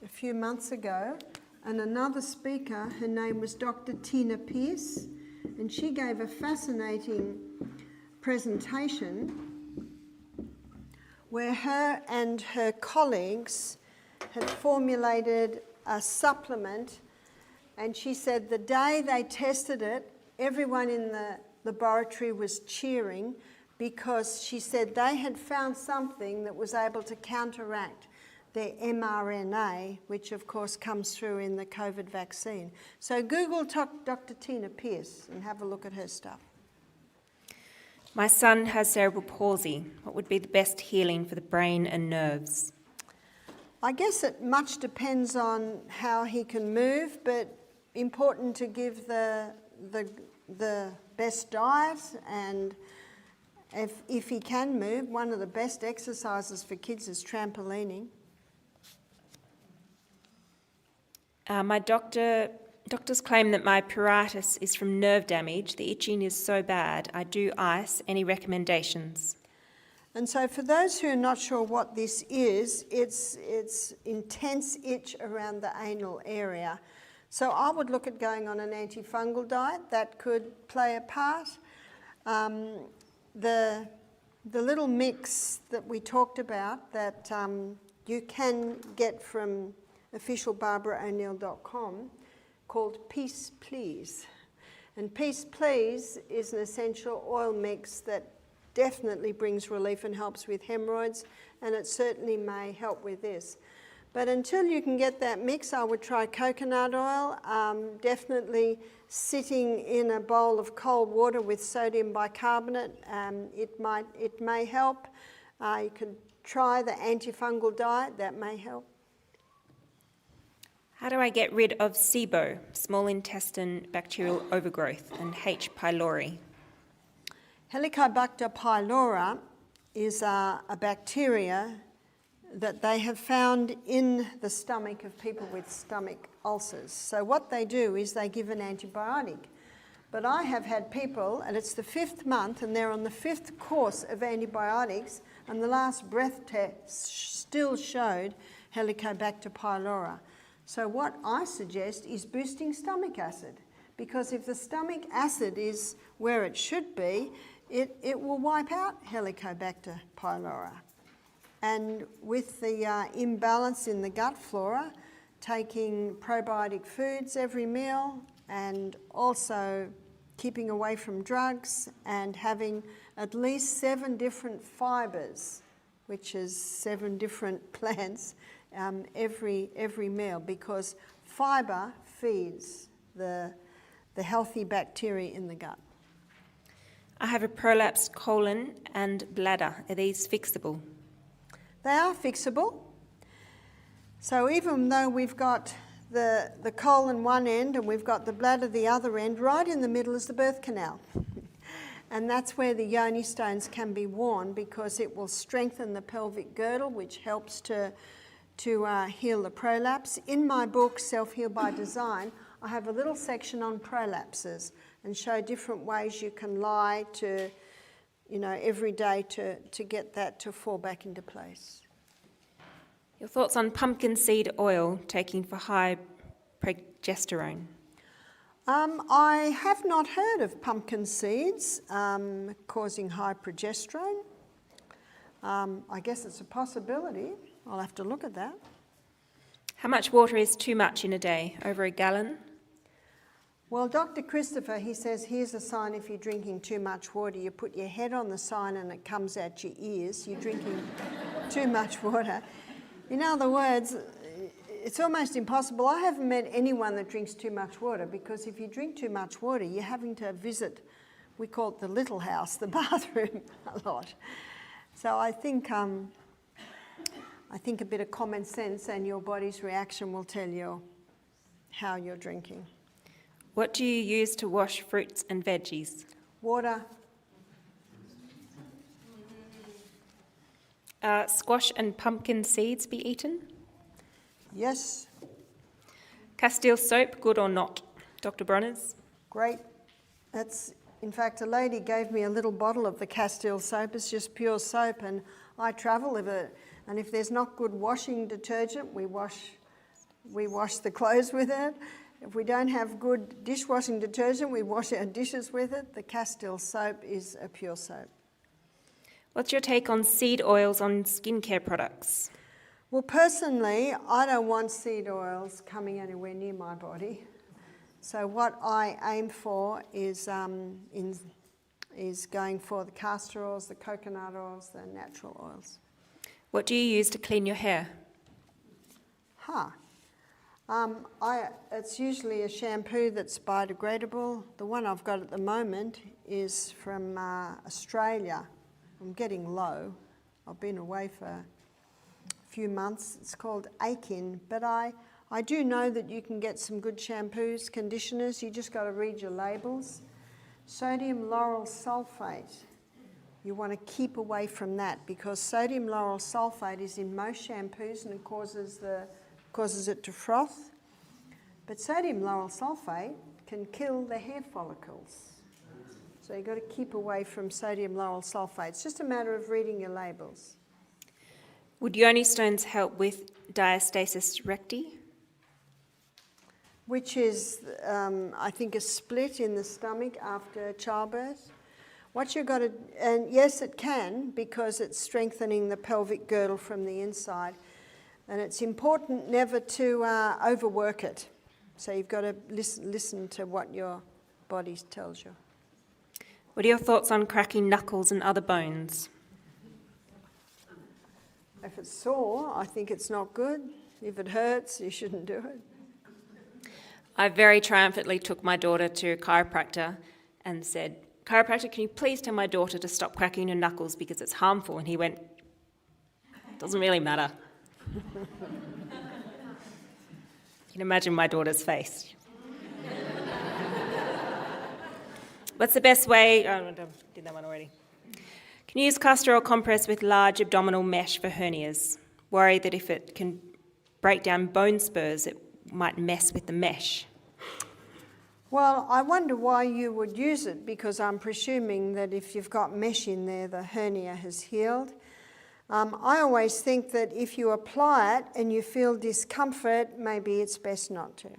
a few months ago, and another speaker, her name was Dr. Tina Pierce, and she gave a fascinating presentation where her and her colleagues had formulated a supplement, and she said the day they tested it, everyone in the laboratory was cheering, because she said they had found something that was able to counteract their mRNA, which of course comes through in the COVID vaccine. So Google Dr. Tina Pierce and have a look at her stuff. My son has cerebral palsy. What would be the best healing for the brain and nerves? I guess it much depends on how he can move, but important to give the best diet, and if he can move, one of the best exercises for kids is trampolining. My doctors claim that my pruritus is from nerve damage. The itching is so bad. I do ice. Any recommendations? And so for those who are not sure what this is, it's intense itch around the anal area. So I would look at going on an antifungal diet. That could play a part. The little mix that we talked about that you can get from officialbarbarao'Neill.com called Peace Please. And Peace Please is an essential oil mix that definitely brings relief and helps with hemorrhoids, and it certainly may help with this. But until you can get that mix, I would try coconut oil, definitely sitting in a bowl of cold water with sodium bicarbonate. It may help. You could try the antifungal diet, that may help. How do I get rid of SIBO, small intestine bacterial overgrowth, and H. pylori? Helicobacter Helicobacter pylori is a bacteria that they have found in the stomach of people with stomach ulcers. So what they do is they give an antibiotic. But I have had people, and it's the 5th month, and they're on the 5th course of antibiotics, and the last breath test still showed Helicobacter pylori. So what I suggest is boosting stomach acid, because if the stomach acid is where it should be, it will wipe out Helicobacter pylori. And with the imbalance in the gut flora, taking probiotic foods every meal, and also keeping away from drugs, and having at least 7 different fibres, which is 7 different plants, every meal, because fibre feeds the healthy bacteria in the gut. I have a prolapsed colon and bladder. Are these fixable? They are fixable. So even though we've got the colon one end and we've got the bladder the other end, right in the middle is the birth canal. And that's where the yoni stones can be worn, because it will strengthen the pelvic girdle, which helps to heal the prolapse. In my book, Self-Heal by Design, I have a little section on prolapses and show different ways you can lie to, every day to get that to fall back into place. Your thoughts on pumpkin seed oil taking for high progesterone? I have not heard of pumpkin seeds causing high progesterone. I guess it's a possibility. I'll have to look at that. How much water is too much in a day? Over a gallon? Well, Dr. Christopher, he says, here's a sign if you're drinking too much water. You put your head on the sign and it comes out your ears. You're drinking too much water. In other words, it's almost impossible. I haven't met anyone that drinks too much water, because if you drink too much water, you're having to visit, we call it the little house, the bathroom, a lot. So I think a bit of common sense and your body's reaction will tell you how you're drinking. What do you use to wash fruits and veggies? Water. Squash and pumpkin seeds be eaten? Yes. Castile soap, good or not? Dr. Bronner's? Great. In fact, a lady gave me a little bottle of the Castile soap. It's just pure soap, and I travel with it. And if there's not good washing detergent, we wash the clothes with it. If we don't have good dishwashing detergent, we wash our dishes with it. The Castile soap is a pure soap. What's your take on seed oils on skincare products? Well, personally, I don't want seed oils coming anywhere near my body. So what I aim for is going for the castor oils, the coconut oils, the natural oils. What do you use to clean your hair? It's usually a shampoo that's biodegradable. The one I've got at the moment is from Australia. I'm getting low. I've been away for a few months. It's called Akin, but I do know that you can get some good shampoos, conditioners. You just got to read your labels. Sodium lauryl sulfate. You want to keep away from that, because sodium lauryl sulfate is in most shampoos and it causes it to froth. But sodium lauryl sulfate can kill the hair follicles. So you've got to keep away from sodium lauryl sulfate. It's just a matter of reading your labels. Would yoni stones help with diastasis recti? Which is, I think, a split in the stomach after childbirth. What you've got to, and yes, it can, because it's strengthening the pelvic girdle from the inside. And it's important never to overwork it. So you've got to listen to what your body tells you. What are your thoughts on cracking knuckles and other bones? If it's sore, I think it's not good. If it hurts, you shouldn't do it. I very triumphantly took my daughter to a chiropractor and said, "Chiropractor, can you please tell my daughter to stop cracking her knuckles because it's harmful?" And he went, "Doesn't really matter." You can imagine my daughter's face. What's the best way? Oh, I did that one already. Can you use castor oil compress with large abdominal mesh for hernias? Worry that if it can break down bone spurs, it might mess with the mesh. Well, I wonder why you would use it, because I'm presuming that if you've got mesh in there, the hernia has healed. I always think that if you apply it and you feel discomfort, maybe it's best not to.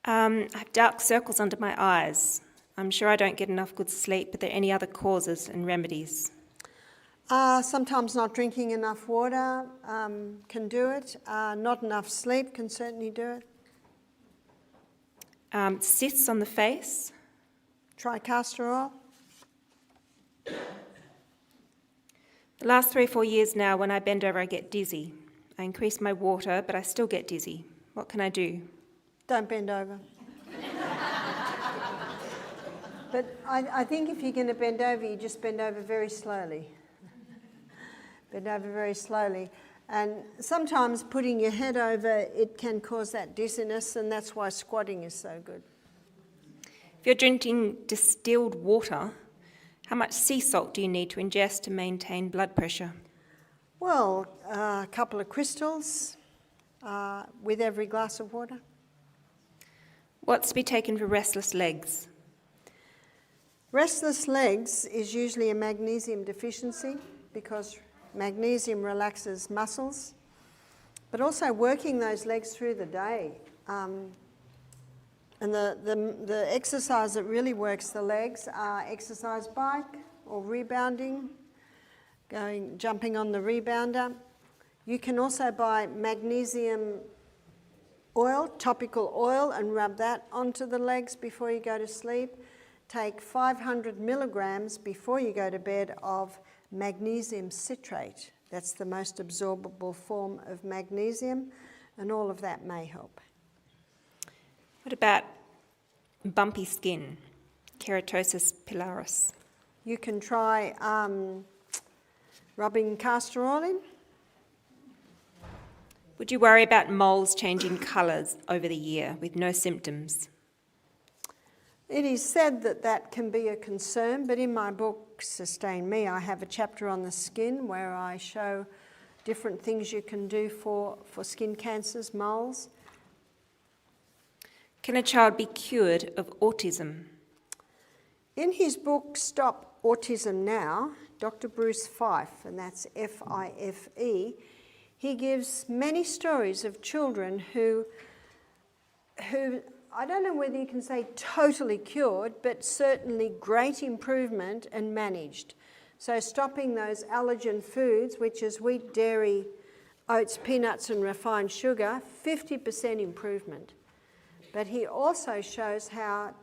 I have dark circles under my eyes. I'm sure I don't get enough good sleep, but are there any other causes and remedies? Sometimes not drinking enough water can do it. Not enough sleep can certainly do it. Cysts on the face. Try castor oil. The last 3 or 4 years now, when I bend over, I get dizzy. I increase my water, but I still get dizzy. What can I do? Don't bend over. But I think if you're going to bend over, you just bend over very slowly. Bend over very slowly. And sometimes putting your head over, it can cause that dizziness, and that's why squatting is so good. If you're drinking distilled water, how much sea salt do you need to ingest to maintain blood pressure? Well, a couple of crystals with every glass of water. What's to be taken for restless legs? Restless legs is usually a magnesium deficiency, because magnesium relaxes muscles, but also working those legs through the day. And the exercise that really works the legs are exercise bike or rebounding, jumping on the rebounder. You can also buy magnesium oil, topical oil, and rub that onto the legs before you go to sleep. Take 500 milligrams before you go to bed of magnesium citrate. That's the most absorbable form of magnesium, and all of that may help. What about bumpy skin, keratosis pilaris? You can try rubbing castor oil in. Would you worry about moles changing colours over the year with no symptoms? It is said that that can be a concern, but in my book, Sustain Me, I have a chapter on the skin where I show different things you can do for skin cancers, moles. Can a child be cured of autism? In his book, Stop Autism Now, Dr. Bruce Fife, and that's F-I-F-E, he gives many stories of children who I don't know whether you can say totally cured, but certainly great improvement and managed. So stopping those allergen foods, which is wheat, dairy, oats, peanuts and refined sugar, 50% improvement. But he also shows how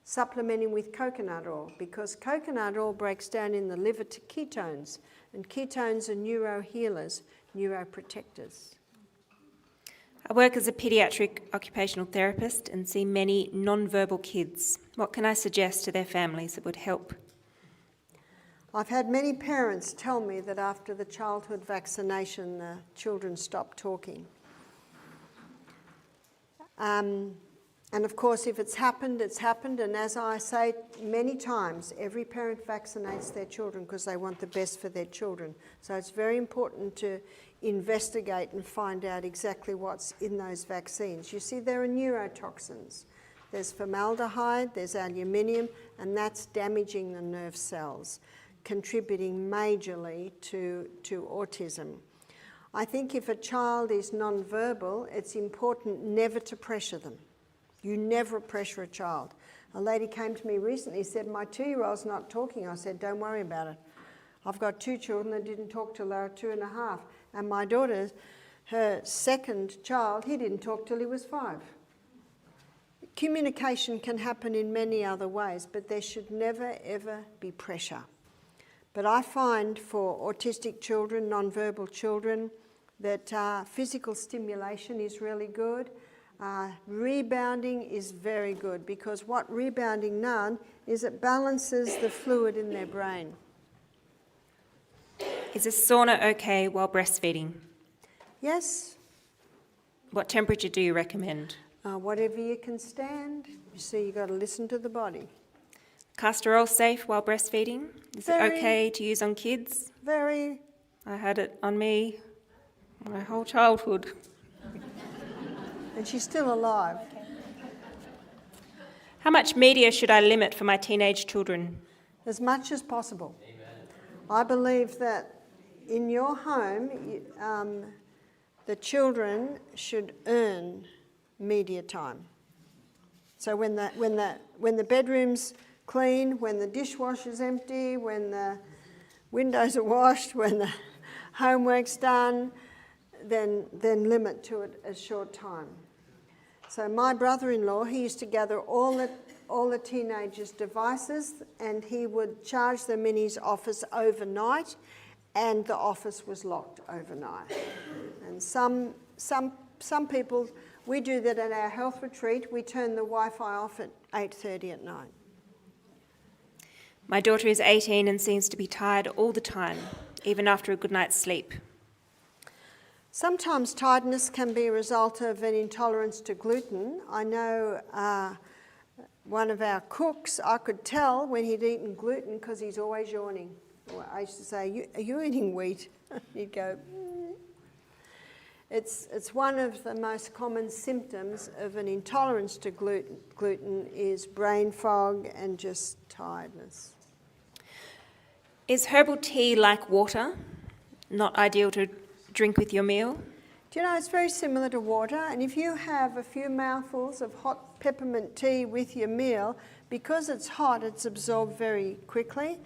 supplementing with coconut oil, because coconut oil breaks down in the liver to ketones, and ketones are neurohealers, neuroprotectors. I work as a paediatric occupational therapist and see many non-verbal kids. What can I suggest to their families that would help? I've had many parents tell me that after the childhood vaccination, the children stopped talking. And of course, if it's happened, it's happened. And as I say many times, every parent vaccinates their children because they want the best for their children. So it's very important to investigate and find out exactly what's in those vaccines. You see, there are neurotoxins. There's formaldehyde, there's aluminium, and that's damaging the nerve cells, contributing majorly to autism. I think if a child is non-verbal, it's important never to pressure them. You never pressure a child. A lady came to me recently and said, my 2-year-old's not talking. I said, don't worry about it. I've got 2 children that didn't talk till they were 2.5. And my daughter, her second child, he didn't talk till he was 5. Communication can happen in many other ways, but there should never, ever be pressure. But I find for autistic children, non-verbal children, that physical stimulation is really good. Rebounding is very good, because what rebounding does is it balances the fluid in their brain. Is a sauna okay while breastfeeding? Yes, What temperature do you recommend? whatever you can stand. You see, you've got to listen to the body. Castor oil safe while breastfeeding? Is it Very- okay to use on kids? Very, I had it on me my whole childhood. And she's still alive. How much media should I limit for my teenage children? As much as possible. I believe that in your home, the children should earn media time. So when the bedroom's clean, when the dishwasher's empty, when the windows are washed, when the homework's done, then limit to it a short time. So my brother-in-law, he used to gather all the teenagers' devices, and he would charge them in his office overnight, and the office was locked overnight. And some people, we do that at our health retreat. We turn the Wi-Fi off at 8:30 at night. My daughter is 18 and seems to be tired all the time, even after a good night's sleep. Sometimes tiredness can be a result of an intolerance to gluten. I know one of our cooks, I could tell when he'd eaten gluten because he's always yawning. I used to say, are you eating wheat? He'd go, mm. It's one of the most common symptoms of an intolerance to gluten is brain fog and just tiredness. Is herbal tea like water? Not ideal to drink with your meal? Do you know, it's very similar to water, and if you have a few mouthfuls of hot peppermint tea with your meal, because it's hot, it's absorbed very quickly,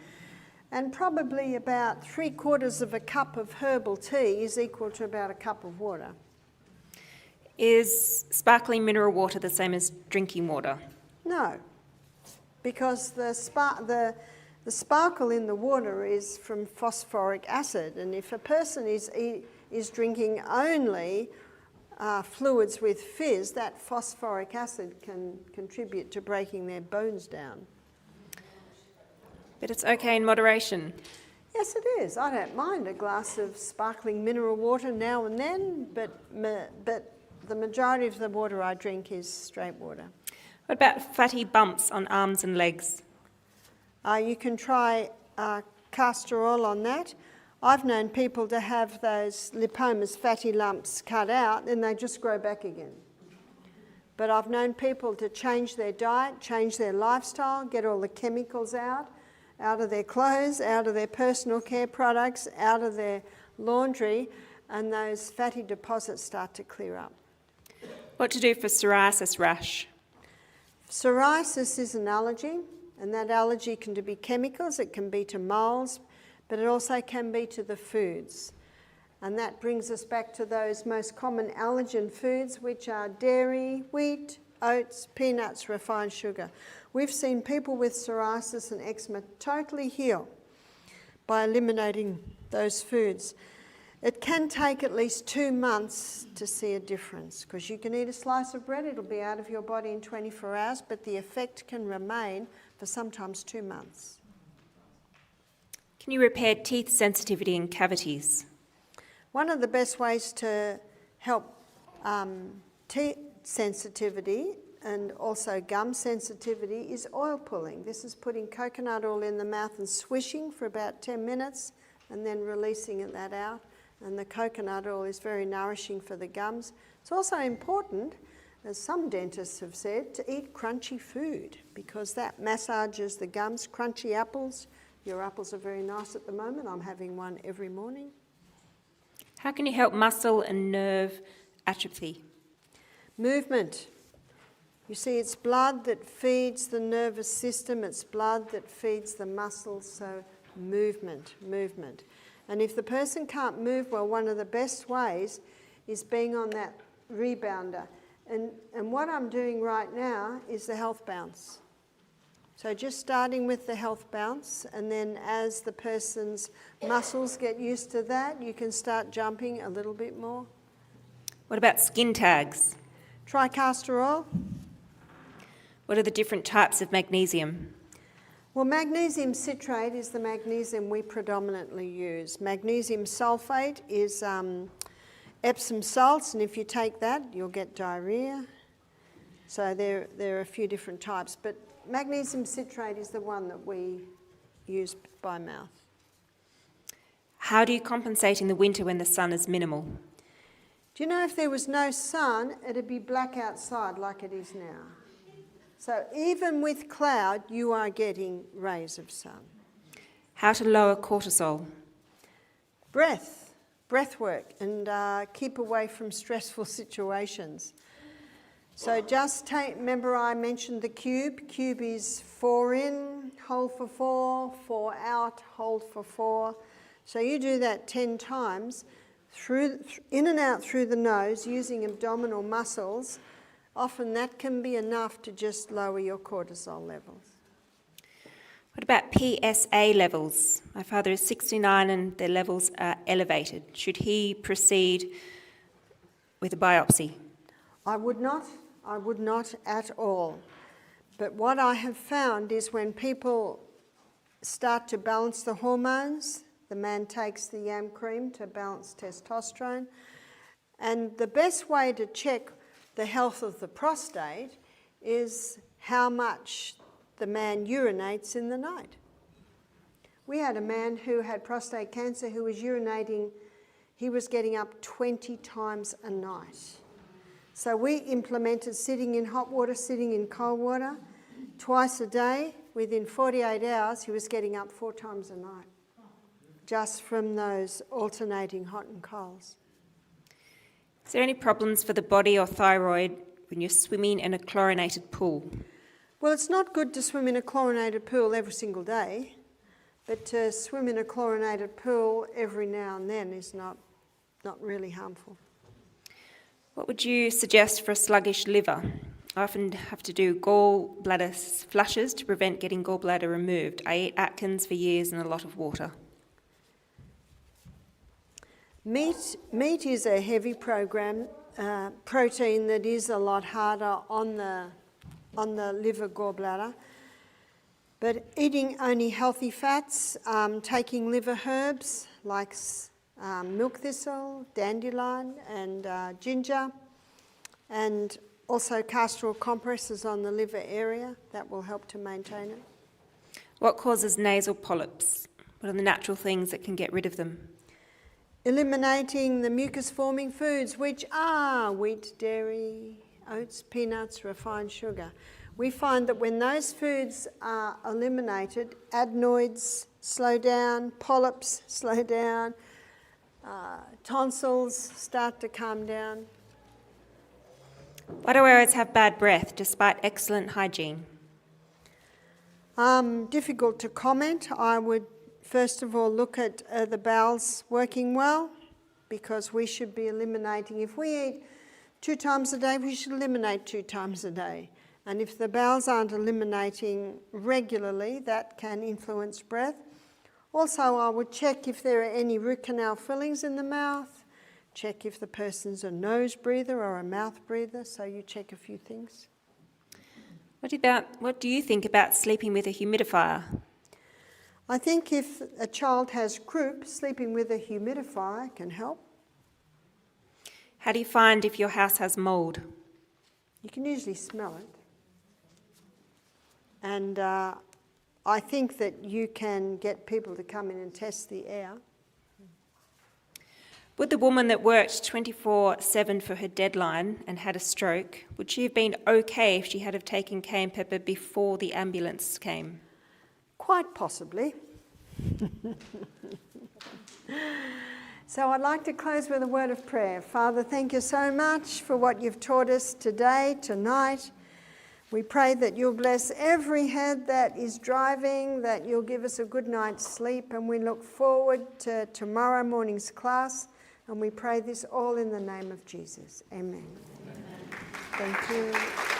and probably about 3/4 of a cup of herbal tea is equal to about a cup of water. Is sparkling mineral water the same as drinking water? No, because the sparkle in the water is from phosphoric acid, and if a person is drinking only fluids with fizz, that phosphoric acid can contribute to breaking their bones down. But it's okay in moderation. Yes, it is. I don't mind a glass of sparkling mineral water now and then, but the majority of the water I drink is straight water. What about fatty bumps on arms and legs? You can try castor oil on that. I've known people to have those lipomas, fatty lumps, cut out, and they just grow back again. But I've known people to change their diet, change their lifestyle, get all the chemicals out of their clothes, out of their personal care products, out of their laundry, and those fatty deposits start to clear up. What to do for psoriasis rash? Psoriasis is an allergy, and that allergy can be chemicals, it can be to moles, but it also can be to the foods. And that brings us back to those most common allergen foods, which are dairy, wheat, oats, peanuts, refined sugar. We've seen people with psoriasis and eczema totally heal by eliminating those foods. It can take at least 2 months to see a difference, because you can eat a slice of bread, it'll be out of your body in 24 hours, but the effect can remain for sometimes 2 months. Can you repair teeth sensitivity and cavities? One of the best ways to help teeth sensitivity and also gum sensitivity is oil pulling. This is putting coconut oil in the mouth and swishing for about 10 minutes and then releasing that out. And the coconut oil is very nourishing for the gums. It's also important, as some dentists have said, to eat crunchy food because that massages the gums. Crunchy apples. Your apples are very nice at the moment. I'm having one every morning. How can you help muscle and nerve atrophy? Movement. You see, it's blood that feeds the nervous system. It's blood that feeds the muscles. So movement. And if the person can't move well, one of the best ways is being on that rebounder. And what I'm doing right now is the health bounce. So just starting with the health bounce, and then as the person's muscles get used to that, you can start jumping a little bit more. What about skin tags? Try castor oil. What are the different types of magnesium? Well, magnesium citrate is the magnesium we predominantly use. Magnesium sulfate is Epsom salts, and if you take that, you'll get diarrhea. So there are a few different types, but magnesium citrate is the one that we use by mouth. How do you compensate in the winter when the sun is minimal? Do you know if there was no sun, it'd be black outside like it is now. So even with cloud, you are getting rays of sun. How to lower cortisol? Breath work, and keep away from stressful situations. So just remember I mentioned the cube. Cube is 4 in, hold for 4, 4 out, hold for 4. So you do that 10 times, in and out through the nose using abdominal muscles. Often that can be enough to just lower your cortisol levels. What about PSA levels? My father is 69 and their levels are elevated. Should he proceed with a biopsy? I would not at all. But what I have found is when people start to balance the hormones, the man takes the yam cream to balance testosterone, and the best way to check the health of the prostate is how much the man urinates in the night. We had a man who had prostate cancer who was urinating, he was getting up 20 times a night. So we implemented sitting in hot water, sitting in cold water, twice a day. Within 48 hours, he was getting up 4 times a night, just from those alternating hot and colds. Is there any problems for the body or thyroid when you're swimming in a chlorinated pool? Well, it's not good to swim in a chlorinated pool every single day, but to swim in a chlorinated pool every now and then is not really harmful. What would you suggest for a sluggish liver? I often have to do gallbladder flushes to prevent getting gallbladder removed. I ate Atkins for years and a lot of water. Meat is a heavy protein that is a lot harder on the liver gallbladder. But eating only healthy fats, taking liver herbs like milk thistle, dandelion and ginger, and also castor oil compresses on the liver area, that will help to maintain it. What causes nasal polyps? What are the natural things that can get rid of them? Eliminating the mucus-forming foods, which are wheat, dairy, oats, peanuts, refined sugar. We find that when those foods are eliminated, adenoids slow down, polyps slow down, tonsils start to calm down. Why do I always have bad breath despite excellent hygiene? Difficult to comment. I would first of all look at the bowels working well, because we should be eliminating. If we eat 2 times a day, we should eliminate 2 times a day. And if the bowels aren't eliminating regularly, that can influence breath. Also, I would check if there are any root canal fillings in the mouth, check if the person's a nose breather or a mouth breather, so you check a few things. What do you think about sleeping with a humidifier? I think if a child has croup, sleeping with a humidifier can help. How do you find if your house has mould? You can usually smell it. And I think that you can get people to come in and test the air. Would the woman that worked 24/7 for her deadline and had a stroke, would she have been okay if she had have taken cayenne pepper before the ambulance came? Quite possibly. So I'd like to close with a word of prayer. Father, thank you so much for what you've taught us today, tonight. We pray that you'll bless every head that is driving, that you'll give us a good night's sleep, and we look forward to tomorrow morning's class, and we pray this all in the name of Jesus. Amen. Thank you.